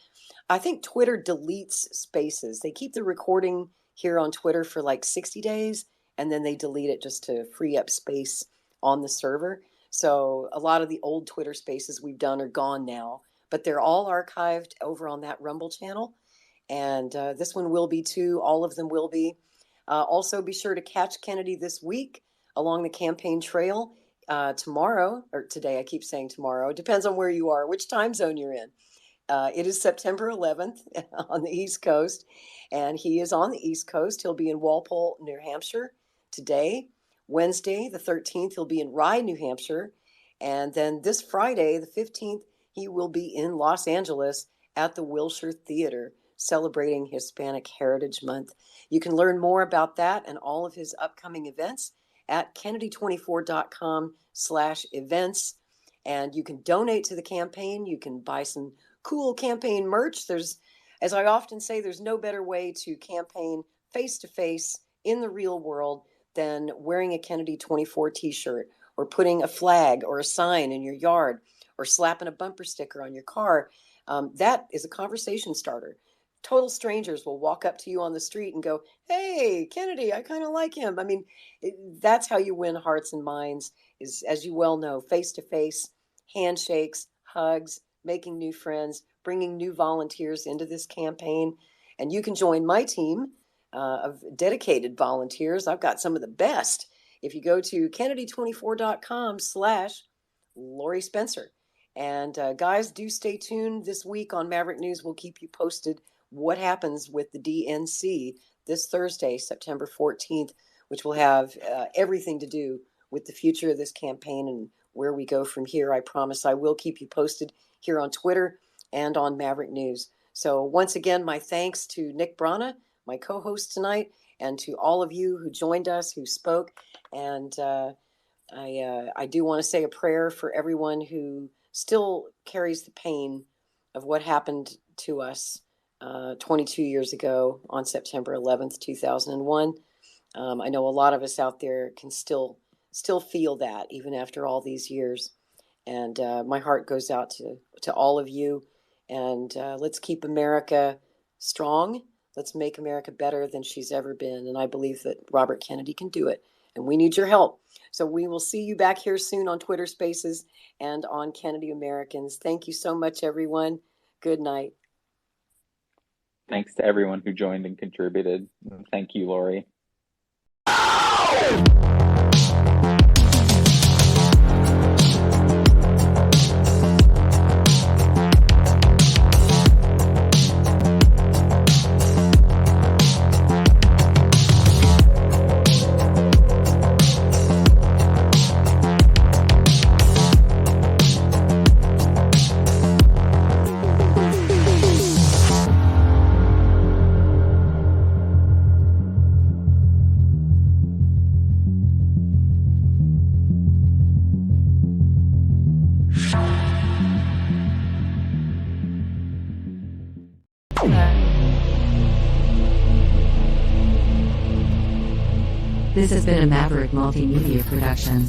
I think Twitter deletes spaces. They keep the recording here on Twitter for like 60 days, and then they delete it just to free up space on the server. So a lot of the old Twitter spaces we've done are gone now, but they're all archived over on that Rumble channel. And this one will be too. All of them will be. Also, be sure to catch Kennedy this week along the campaign trail tomorrow, or today. I keep saying tomorrow. It depends on where you are, which time zone you're in. It is September 11th on the East Coast, and he is on the East Coast. He'll be in Walpole, New Hampshire today. Wednesday, the 13th, he'll be in Rye, New Hampshire. And then this Friday, the 15th, he will be in Los Angeles at the Wilshire Theater, celebrating Hispanic Heritage Month. You can learn more about that and all of his upcoming events at kennedy24.com/events. And you can donate to the campaign. You can buy some cool campaign merch. As I often say, there's no better way to campaign face-to-face in the real world than wearing a Kennedy 24 t-shirt or putting a flag or a sign in your yard or slapping a bumper sticker on your car. That is a conversation starter. Total strangers will walk up to you on the street and go, "Hey, Kennedy, I kind of like him." I mean, that's how you win hearts and minds, is, as you well know, face-to-face, handshakes, hugs, making new friends, bringing new volunteers into this campaign. And you can join my team of dedicated volunteers. I've got some of the best. If you go to kennedy24.com/Lori Spencer. And guys, do stay tuned this week on Maverick News. We'll keep you posted what happens with the DNC this Thursday, September 14th, which will have everything to do with the future of this campaign and where we go from here. I promise I will keep you posted here on Twitter and on Maverick News. So once again, my thanks to Nick Brana, my co-host tonight, and to all of you who joined us, who spoke. And I do want to say a prayer for everyone who still carries the pain of what happened to us 22 years ago on September 11th, 2001. I know a lot of us out there can still feel that even after all these years. And my heart goes out to all of you. And let's keep America strong. Let's make America better than she's ever been. And I believe that Robert Kennedy can do it. And we need your help. So we will see you back here soon on Twitter Spaces and on Kennedy Americans. Thank you so much, everyone. Good night. Thanks to everyone who joined and contributed. Thank you, Lori. This has been a Maverick Multimedia production.